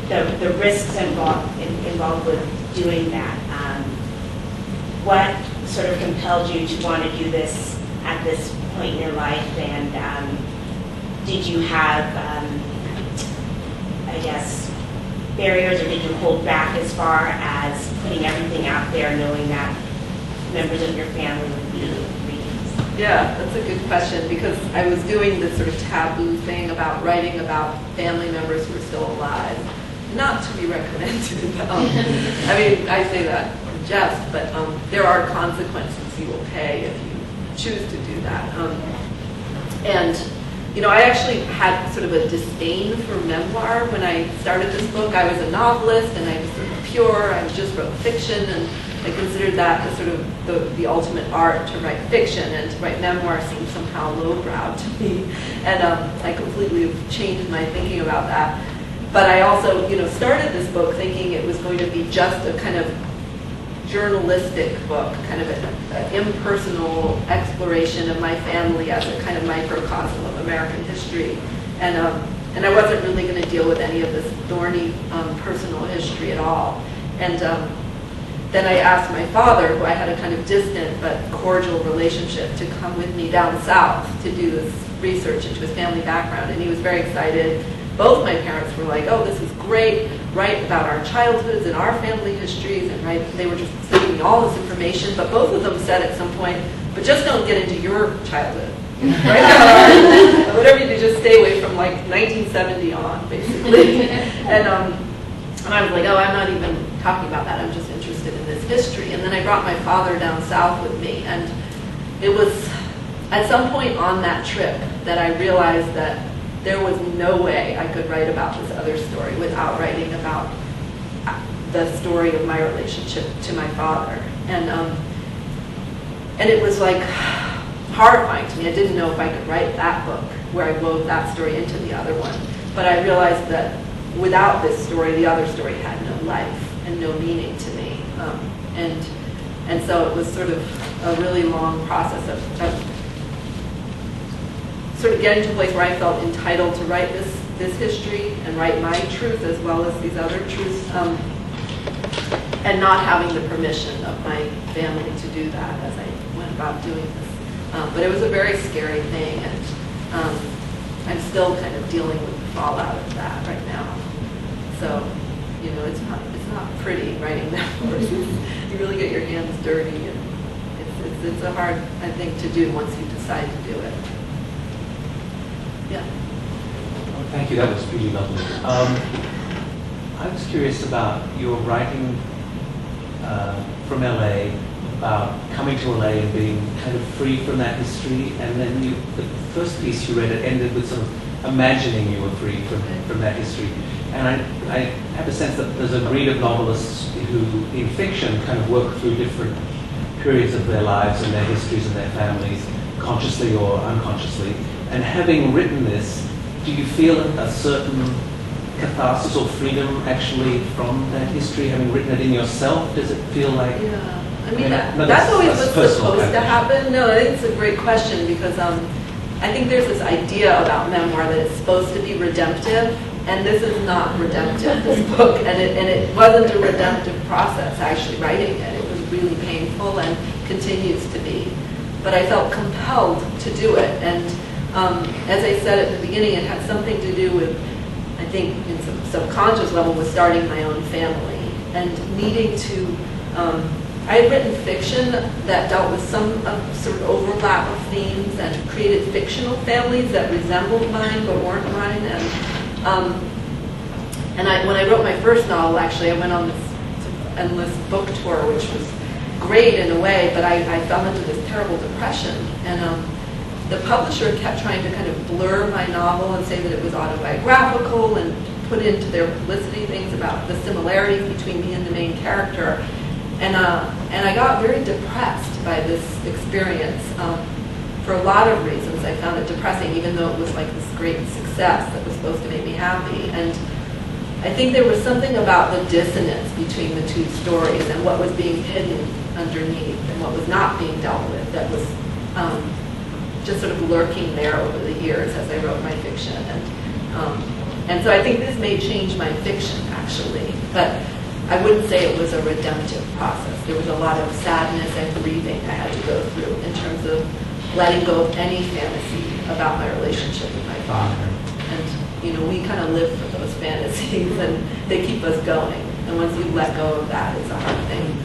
Speaker 6: the risks involved with doing that. What sort of compelled you to want to do this at this point in your life, and did you have, I guess, barriers, or did you hold back as far as putting everything out there, knowing that members of your family would be reading this?
Speaker 4: Yeah, that's a good question, because I was doing this sort of taboo thing about writing about family members who are still alive. Not to be recommended. I mean, I say that in jest, but there are consequences you will pay if you choose to do that. And, you know, I actually had sort of a disdain for memoir when I started this book. I was a novelist, and I was sort of pure. I just wrote fiction, and I considered that as sort of the ultimate art, to write fiction, and to write memoir seemed somehow lowbrow to me. And I completely changed my thinking about that. But I also, you know, started this book thinking it was going to be just a kind of journalistic book, kind of an impersonal exploration of my family as a kind of microcosm of American history. And I wasn't really going to deal with any of this thorny personal history at all. And then I asked my father, who I had a kind of distant but cordial relationship, to come with me down south to do this research into his family background, and he was very excited. Both my parents were like, oh, this is great, write about our childhoods and our family histories, and they were just giving me all this information, but both of them said at some point, but just don't get into your childhood. Right? Whatever you do, just stay away from like 1970 on, basically. And I was like, oh, I'm not even talking about that, I'm just interested in this history. And then I brought my father down south with me, and it was at some point on that trip that I realized that there was no way I could write about this other story without writing about the story of my relationship to my father. And it was like horrifying to me. I didn't know if I could write that book where I wove that story into the other one. But I realized that without this story, the other story had no life and no meaning to me. And so it was sort of a really long process of sort of getting to a place where I felt entitled to write this history and write my truth as well as these other truths, and not having the permission of my family to do that as I went about doing this. But it was a very scary thing, and I'm still kind of dealing with the fallout of that right now. So, you know, it's not pretty writing memoirs. You really get your hands dirty, and it's a hard, I think, to do once you decide to do it. Yeah.
Speaker 7: Oh, thank you. That was really lovely. I was curious about your writing from LA, about coming to LA and being kind of free from that history, and then the first piece you read, it ended with sort of imagining you were free from that history. And I have a sense that there's a breed of novelists who, in fiction, kind of work through different periods of their lives and their histories and their families, consciously or unconsciously. And having written this, do you feel a certain catharsis or freedom actually from that history, having written it in yourself? Does it feel like...
Speaker 4: Yeah, I mean, that's always what's supposed to happen. No, I think it's a great question, because I think there's this idea about memoir that it's supposed to be redemptive, and this is not redemptive, this book, and it wasn't a redemptive process actually writing it. It was really painful and continues to be. But I felt compelled to do it, and as I said at the beginning, it had something to do with, I think, in some subconscious level, with starting my own family and needing to. I had written fiction that dealt with some sort of overlap of themes and created fictional families that resembled mine but weren't mine. And when I wrote my first novel, actually, I went on this sort of endless book tour, which was great in a way, but I fell into this terrible depression. And the publisher kept trying to kind of blur my novel and say that it was autobiographical and put into their publicity things about the similarities between me and the main character. And I got very depressed by this experience for a lot of reasons. I found it depressing, even though it was like this great success that was supposed to make me happy. And I think there was something about the dissonance between the two stories and what was being hidden underneath and what was not being dealt with that was just sort of lurking there over the years as I wrote my fiction. And so I think this may change my fiction, actually. But I wouldn't say it was a redemptive process. There was a lot of sadness and grieving I had to go through in terms of letting go of any fantasy about my relationship with my father. And, you know, we kind of live for those fantasies, and they keep us going. And once you let go of that, it's a hard thing.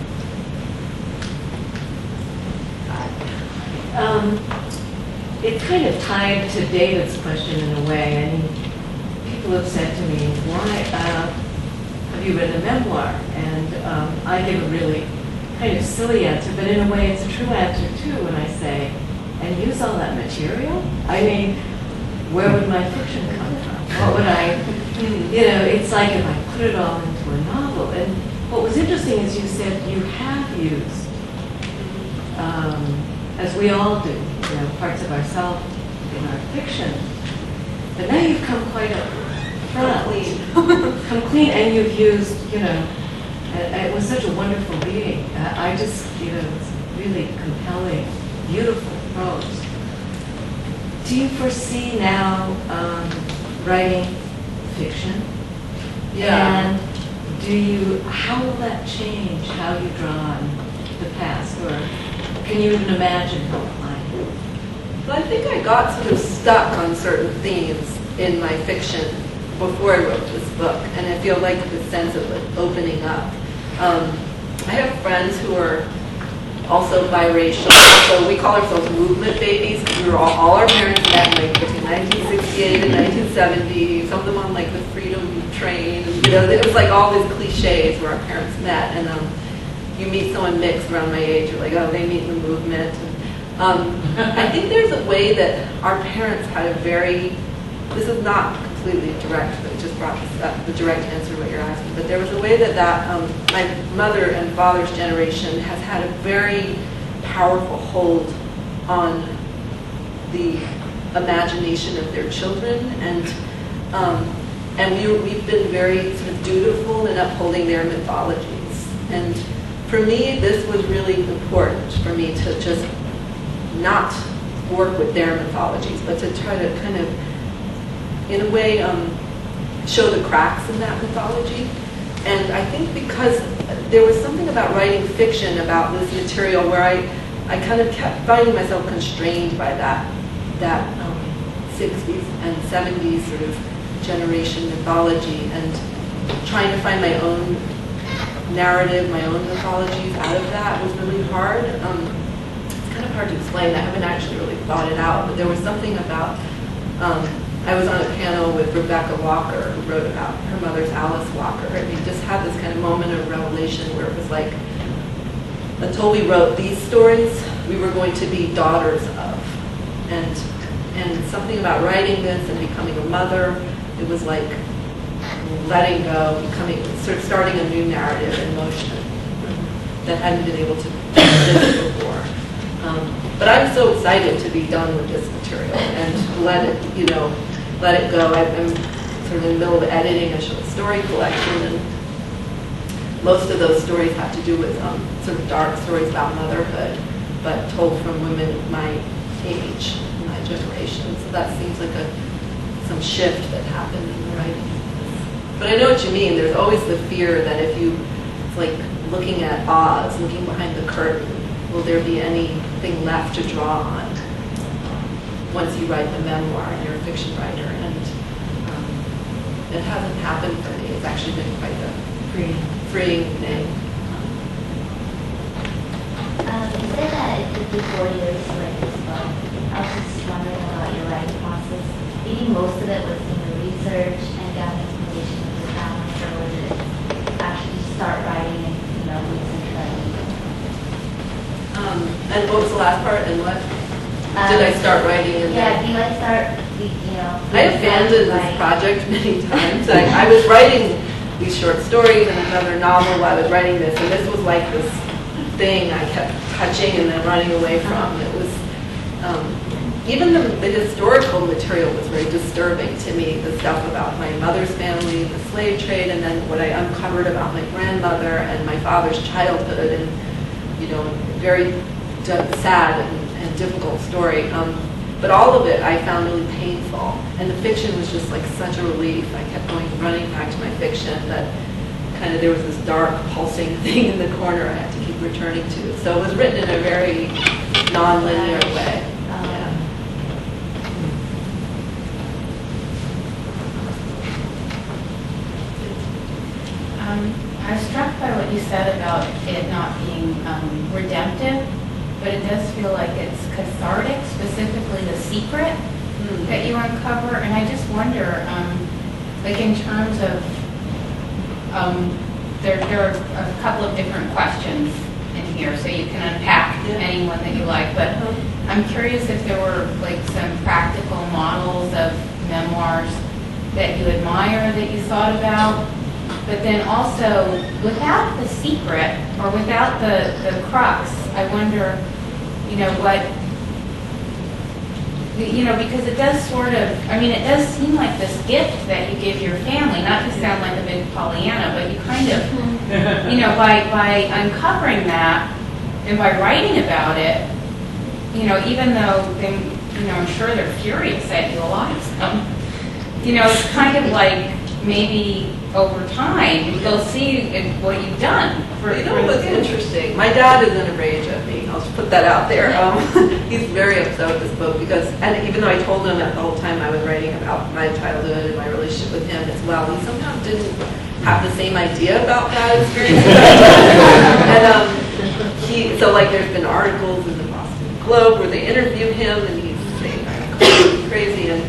Speaker 2: It's kind of tied to David's question in a way. I mean, people have said to me, why have you written a memoir? And I give a really kind of silly answer, but in a way it's a true answer too when I say, and use all that material? I mean, where would my fiction come from? What would I, you know, it's like if I put it all into a novel. And what was interesting is you said you have used, as we all do, you know, parts of ourselves in our fiction. But now you've come quite up front. Come clean, and you've used, you know, it was such a wonderful reading. I just, you know, it's really compelling, beautiful prose. Do you foresee now writing fiction?
Speaker 4: Yeah.
Speaker 2: And how will that change how you draw on the past? Or can you even imagine how it might?
Speaker 4: Well, I think I got sort of stuck on certain themes in my fiction before I wrote this book, and I feel like the sense of it opening up. I have friends who are also biracial, so we call ourselves movement babies because we were all our parents met like between 1968 and 1970. Some of them on like the freedom train, and, you know, it was like all these cliches where our parents met. And you meet someone mixed around my age, you're like, oh, they meet in the movement. And, I think there's a way that our parents had a very, this is not completely direct, but it just brought this up, the direct answer to what you're asking. But there was a way that my mother and father's generation has had a very powerful hold on the imagination of their children, and we've been very sort of dutiful in upholding their mythologies. And for me, this was really important for me to just not work with their mythologies, but to try to kind of, in a way, show the cracks in that mythology. And I think because there was something about writing fiction about this material where I kind of kept finding myself constrained by that 60s and 70s sort of generation mythology, and trying to find my own narrative, my own mythologies out of that was really hard. It's kind of hard to explain. I haven't actually really thought it out, but there was something about, I was on a panel with Rebecca Walker, who wrote about her mother's Alice Walker, and we just had this kind of moment of revelation where it was like, until we wrote these stories, we were going to be daughters of. And something about writing this and becoming a mother, it was like letting go, sort of starting a new narrative in motion that hadn't been able to exist before. But I'm so excited to be done with this material and let it go. I'm sort of in the middle of editing a short story collection, and most of those stories have to do with sort of dark stories about motherhood, but told from women my age, my generation. So that seems like some shift that happened in the writing. But I know what you mean. There's always the fear that it's like looking at Oz, looking behind the curtain. Will there be anything left to draw on once you write the memoir and you're a fiction writer? And it hasn't happened for me. It's actually been quite a freeing thing.
Speaker 8: You said that it took you 4 years to write this book. I was just wondering about your writing process. Do you think most of it was in the research and gathering information with your family, or was it actually start writing and research writing?
Speaker 4: And what was the last part? And what did I start writing? And
Speaker 8: yeah, do you start?
Speaker 4: I abandoned this project many times. I was writing these short stories and another novel while I was writing this, and this was like this thing I kept touching and then running away from. It was even the historical material was very disturbing to me. The stuff about my mother's family, the slave trade, and then what I uncovered about my grandmother and my father's childhood, and very sad and difficult story. But all of it I found really painful. And the fiction was just like such a relief. I kept running back to my fiction that kind of there was this dark pulsing thing in the corner I had to keep returning to. So it was written in a very non-linear way. Yeah.
Speaker 1: I was struck by what you said about it not being redemptive, but it does feel like it's cathartic, specifically the secret that you uncover. And I just wonder, like in terms of, there are a couple of different questions in here, so you can unpack any one that you like. But I'm curious if there were like some practical models of memoirs that you admire that you thought about. But then also, without the secret or without the crux, I wonder, what, because it does sort of, it does seem like this gift that you give your family, not to sound like a big Pollyanna, but you kind of, by uncovering that and by writing about it, even though they, I'm sure they're furious at you, a lot of them, it's kind of like maybe over time they'll see what you've done.
Speaker 4: What's interesting? My dad is in a rage at me. I'll just put that out there. He's very upset with this book because, and even though I told him that the whole time I was writing about my childhood and my relationship with him as well, he somehow didn't have the same idea about that experience. And so like there's been articles in the Boston Globe where they interviewed him and he's saying I'm crazy, and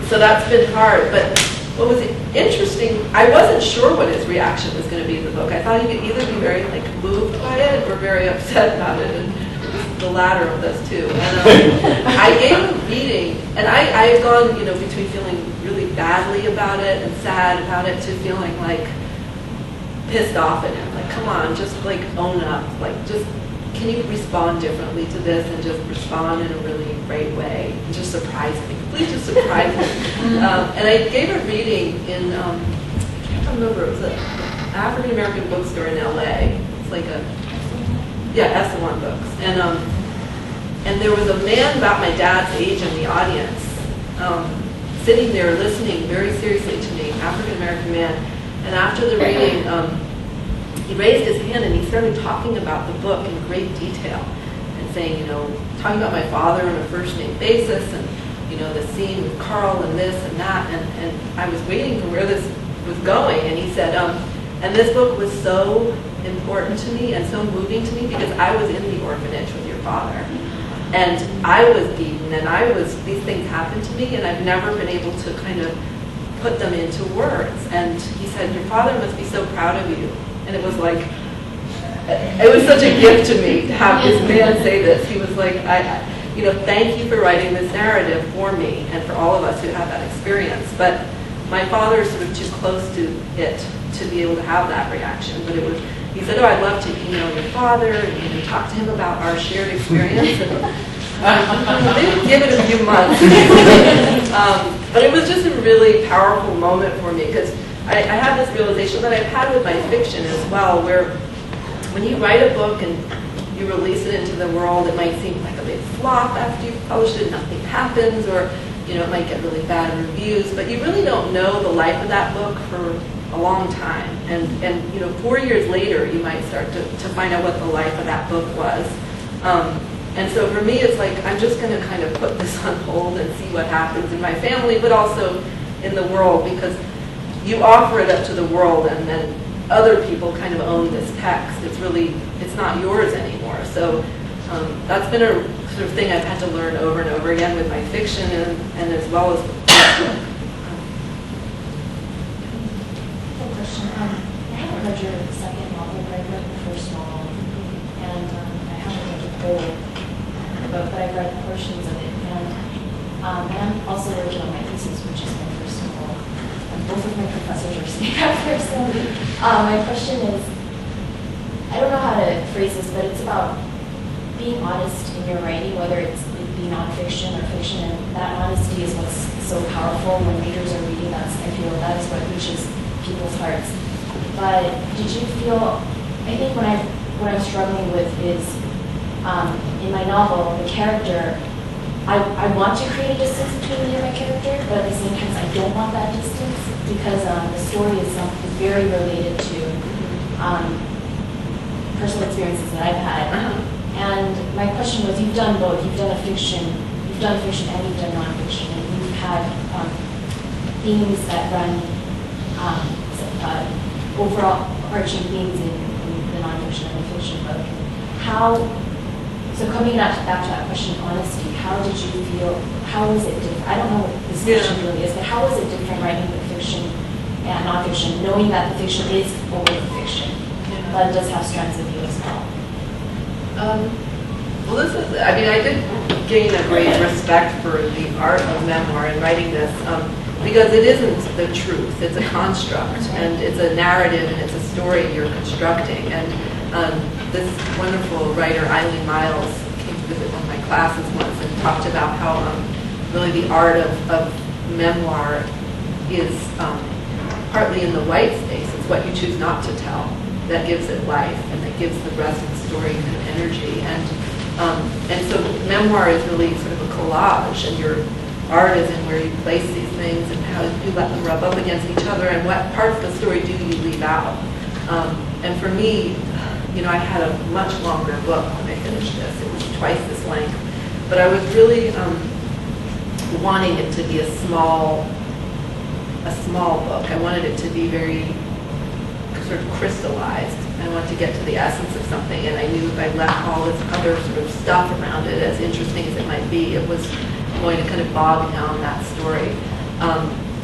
Speaker 4: so that's been hard. But what was interesting, I wasn't sure what his reaction was going to be in the book. I thought he could either be very moved by it or very upset about it, and it was the latter of those two. And I gave him a reading, and I had gone, between feeling really badly about it and sad about it to feeling pissed off at him. Come on, just own up. Can you respond differently to this and just respond in a really great way and just surprise me? Please just surprise me. And I gave a reading in, I can't remember, it was an African American bookstore in LA. It's S1 Books. And there was a man about my dad's age in the audience, sitting there listening very seriously to me, African American man. And after the reading, he raised his hand and he started talking about the book in great detail and saying, talking about my father on a first name basis and, the scene with Carl and this and that. And I was waiting for where this was going. And he said, and this book was so important to me and so moving to me because I was in the orphanage with your father. And I was beaten and these things happened to me and I've never been able to kind of put them into words. And he said, your father must be so proud of you. And it was it was such a gift to me to have this man say this. He was like, thank you for writing this narrative for me and for all of us who had that experience. But my father's sort of too close to it to be able to have that reaction. But he said, I'd love to email your father and talk to him about our shared experience. And maybe give it a few months. But it was just a really powerful moment for me because I had this realization that I've had with my fiction as well, where when you write a book and you release it into the world, it might seem like a big flop after you've published it, nothing happens, or it might get really bad reviews, but you really don't know the life of that book for a long time. And 4 years later, you might start to find out what the life of that book was. And so for me, it's I'm just going to kind of put this on hold and see what happens in my family, but also in the world, because you offer it up to the world and then other people kind of own this text. It's not yours anymore. So that's been a sort of thing I've had to learn over and over again with my fiction and as well as with the
Speaker 9: Question. I haven't read your second novel, but I've read the first novel, and I haven't read the whole, but I've read portions of it, and I'm also working on my thesis, which is my first novel, and both of my professors are saying that first. So my question is, I don't know how to phrase this, but it's about being honest in your writing, whether it be nonfiction or fiction, and that honesty is what's so powerful when readers are reading. I feel that is what reaches people's hearts. But did you feel, I think what I'm struggling with is, in my novel, the character I want to create a distance between me and my character, but at the same time, I don't want that distance because the story is very related to personal experiences that I've had. And my question was, you've done both. You've done fiction and you've done nonfiction, and you've had themes that run overall arching themes in the nonfiction and the fiction book. So coming back to that question, honesty, how did you feel, how was it different? I don't know what this question really is, but how was it different writing the fiction and nonfiction, knowing that the fiction is only fiction, but it does have strands of you as well?
Speaker 4: Well, this is, I mean, I did gain a great respect for the art of memoir in writing this, because it isn't the truth, it's a construct, and it's a narrative, and it's a story you're constructing. And this wonderful writer, Eileen Miles, came to visit one of my classes once and talked about how really the art of memoir is partly in the white space. It's what you choose not to tell that gives it life, and that gives the rest of the story kind of energy. And so memoir is really sort of a collage, and your art is in where you place these things and how you let them rub up against each other, and what parts of the story do you leave out. And for me, you know, I had a much longer book when I finished this. It was twice this length. But I was really wanting it to be a small book. I wanted it to be very sort of crystallized. I wanted to get to the essence of something, and I knew if I left all this other sort of stuff around it, as interesting as it might be, it was going to kind of bog down that story.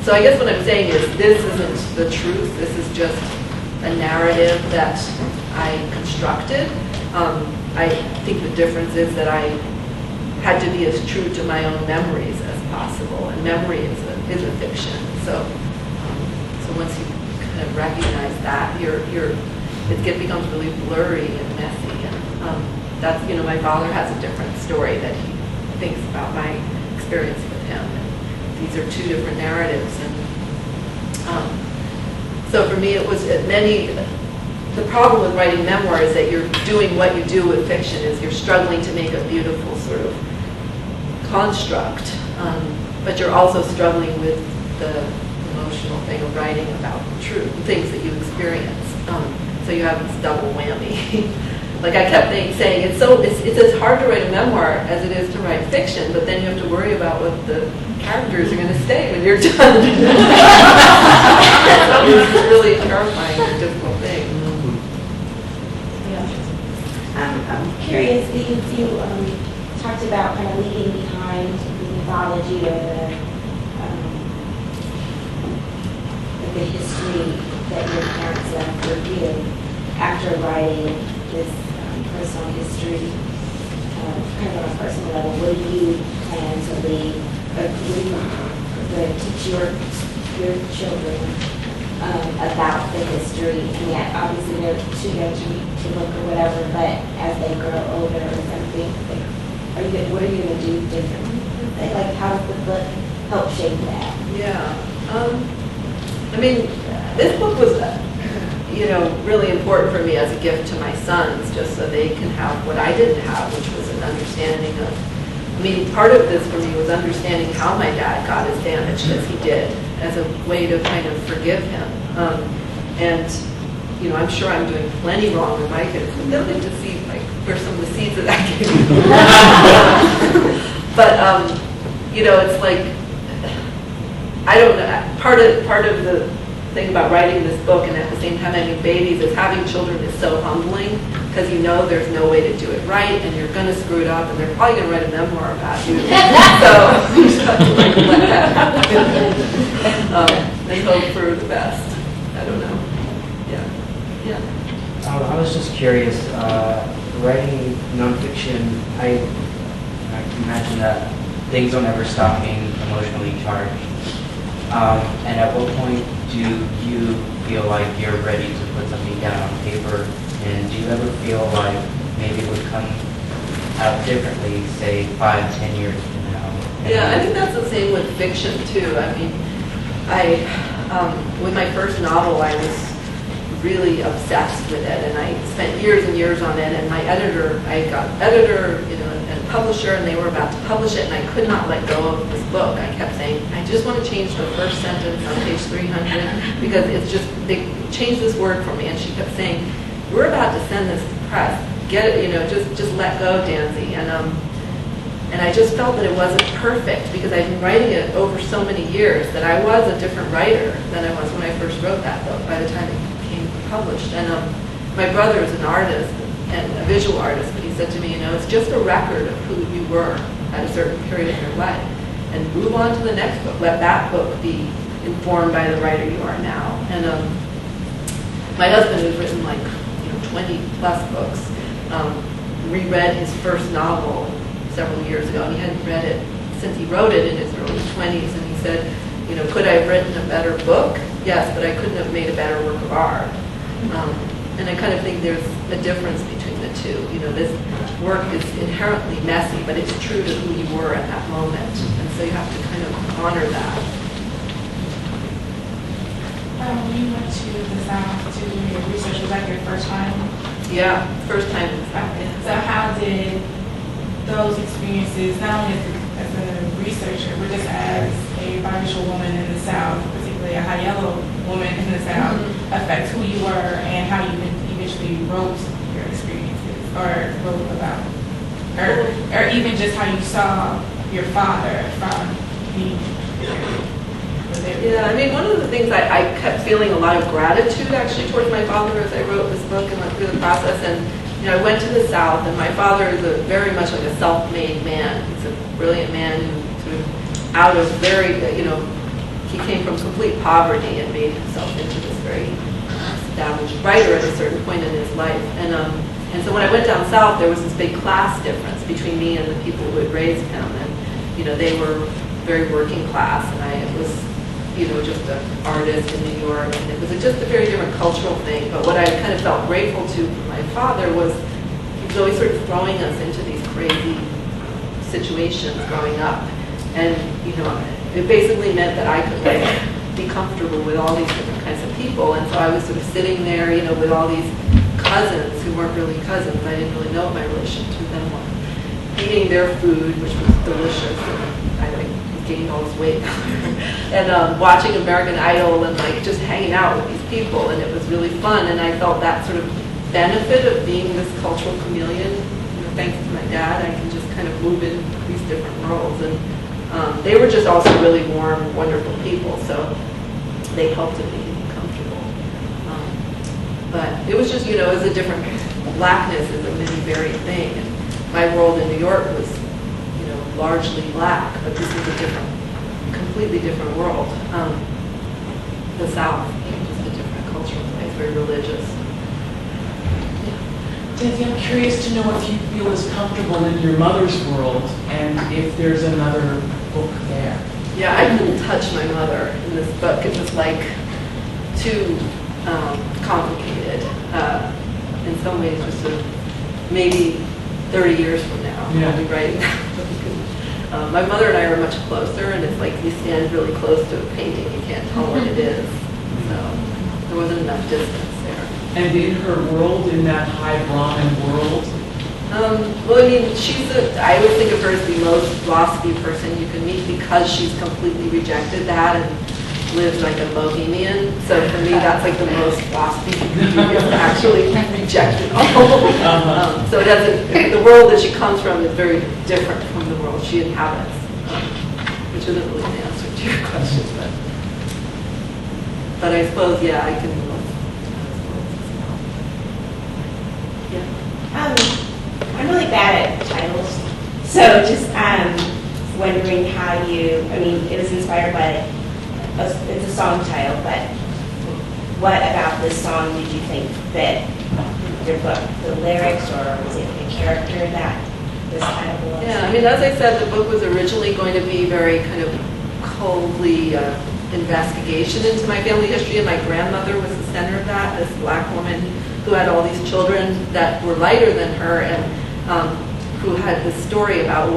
Speaker 4: So I guess what I'm saying is this isn't the truth. This is just a narrative that I constructed. I think the difference is that I had to be as true to my own memories as possible, and memory is a fiction. So once you kind of recognize that, it becomes really blurry and messy. And that's, you know, my father has a different story that he thinks about my experience with him. And these are two different narratives, and so for me, it was the problem with writing memoir is that you're doing what you do with fiction, is you're struggling to make a beautiful sort of construct, but you're also struggling with the emotional thing of writing about true things that you experience. So you have this double whammy. Like I kept saying, it's as hard to write a memoir as it is to write fiction, but then you have to worry about what the characters are going to say when you're done. It's really terrifying and difficult thing.
Speaker 6: I'm curious, you talked about kind of leaving behind the mythology or the history that your parents left for you after writing this personal history, kind of on a personal level. What do you plan to leave, or what do you teach your children about the history? And yet, obviously, they're too young to look or whatever, but as they grow older or something, what are you going to do differently? Like, how does the book help shape that?
Speaker 4: Yeah. I mean, this book was, really important for me as a gift to my sons, just so they can have what I didn't have, which was an understanding of, part of this for me was understanding how my dad got as damaged as he did, as a way to kind of forgive him. And I'm sure I'm doing plenty wrong with my kids, but they'll get to see, where some of the seeds of that came from. But, it's like, I don't know, part of the thing about writing this book and at the same time having babies is having children is so humbling, because there's no way to do it right, and you're going to screw it up, and they're probably going to write a memoir about you. So you just have to let that happen. And hope for the best. I don't know. Yeah.
Speaker 10: I was just curious, writing nonfiction, I can imagine that things don't ever stop being emotionally charged. And at what point do you feel like you're ready to put something down on paper? And do you ever feel like maybe it would come out differently, say 5-10 years from now?
Speaker 4: Yeah, I think that's the same with fiction too. With my first novel, I was really obsessed with it, and I spent years and years on it. And my editor, I got editor, and publisher, and they were about to publish it, and I could not let go of this book. I kept saying, I just want to change the first sentence on page 300, because it's just, they changed this word for me, and she kept saying, we're about to send this to press. Get it, just let go, Danzy. And I just felt that it wasn't perfect, because I've been writing it over so many years that I was a different writer than I was when I first wrote that book by the time it became published. And my brother is an artist and a visual artist, but he said to me, it's just a record of who you were at a certain period of your life, and move on to the next book. Let that book be informed by the writer you are now. And my husband, who's written 20 plus books, reread his first novel several years ago, and he hadn't read it since he wrote it in his early 20s, and he said, could I have written a better book? Yes, but I couldn't have made a better work of art. And I kind of think there's a difference between the two. This work is inherently messy, but it's true to who you were at that moment, and so you have to kind of honor that.
Speaker 11: When you went to the South to do your research, was that your first time?
Speaker 4: Yeah, first time.
Speaker 11: So how did those experiences, not only as a researcher, but just as a biracial woman in the South, particularly a high yellow woman in the South, affect who you were and how you eventually wrote your experiences, or wrote about, or even just how you saw your father from being
Speaker 4: Yeah, I mean, one of the things I kept feeling a lot of gratitude actually towards my father as I wrote this book and went through the process. And I went to the South, and my father is very much like a self-made man. He's a brilliant man who sort of out of very, he came from complete poverty and made himself into this very established writer at a certain point in his life. And so when I went down South, there was this big class difference between me and the people who had raised him. And, they were very working class, and I was, just an artist in New York, and it was just a very different cultural thing. But what I kind of felt grateful to from my father was he was always sort of throwing us into these crazy situations growing up. And, it basically meant that I could be comfortable with all these different kinds of people. And so I was sort of sitting there, with all these cousins who weren't really cousins. I didn't really know what my relation to them was. Eating their food, which was delicious. And I gained all this weight. And watching American Idol and just hanging out with these people. And it was really fun. And I felt that sort of benefit of being this cultural chameleon. Thanks to my dad, I can just kind of move in these different worlds. And they were just also really warm, wonderful people, so they helped me be comfortable. But it was just, it was a different, blackness is a many varied thing. And my world in New York was, largely black, but this is a different, completely different world. The South, just a different cultural place, very religious.
Speaker 12: Danzy, I'm curious to know if you feel as comfortable in your mother's world and if there's another book there.
Speaker 4: Yeah, I couldn't touch my mother in this book. It was too complicated. In some ways, just sort of maybe 30 years from now, I'll be writing that book. My mother and I are much closer, and it's like you stand really close to a painting, you can't tell what it is. So there wasn't enough distance there.
Speaker 12: And in her world, in that high Brahmin world?
Speaker 4: Well, I mean, I would think of her as the most waspy person you can meet because she's completely rejected that and lives like a bohemian. So for me, that's the most waspy you can be, is to actually reject it all. So the world that she comes from is very different from the world she inhabits, which isn't really an answer to your question. But I suppose, yeah, I can.
Speaker 6: I'm really bad at titles, so just wondering how it was inspired by, it's a song title, but what about this song did you think that your book, the lyrics, or was it a character that this kind of was?
Speaker 4: Yeah, I mean, as I said, the book was originally going to be very kind of coldly investigation into my family history, and my grandmother was the center of that, this black woman who had all these children that were lighter than her, and who had this story about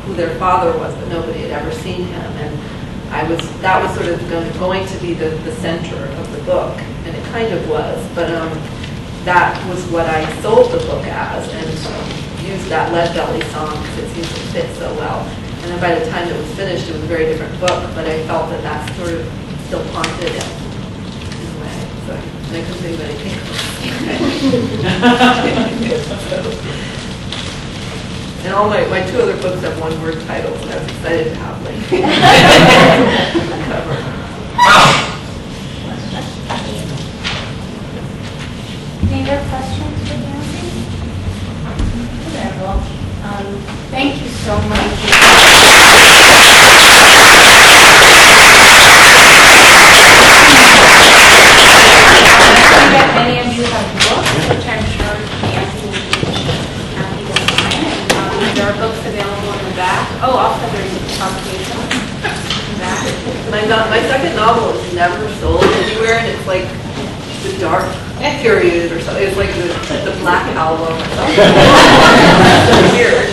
Speaker 4: who their father was, but nobody had ever seen him. And that was sort of going to be the center of the book, and it kind of was. But that was what I sold the book as, and used that Lead Belly song because it seemed to fit so well. And then by the time it was finished, it was a very different book, but I felt that that sort of still haunted it in a way. So I couldn't think of anything else. And all my two other books have one-word titles, and I was excited to have like cover.
Speaker 13: Any other questions for Danzy? Well, thank you so much. If any of you have books, which I'm sure Danzy will be happy to sign, and there are books available in the back. Oh, also there's Caucasia in the back.
Speaker 4: My second novel is never sold anywhere, and it's like the dark period or something. It's like the Black Album or something. Weird.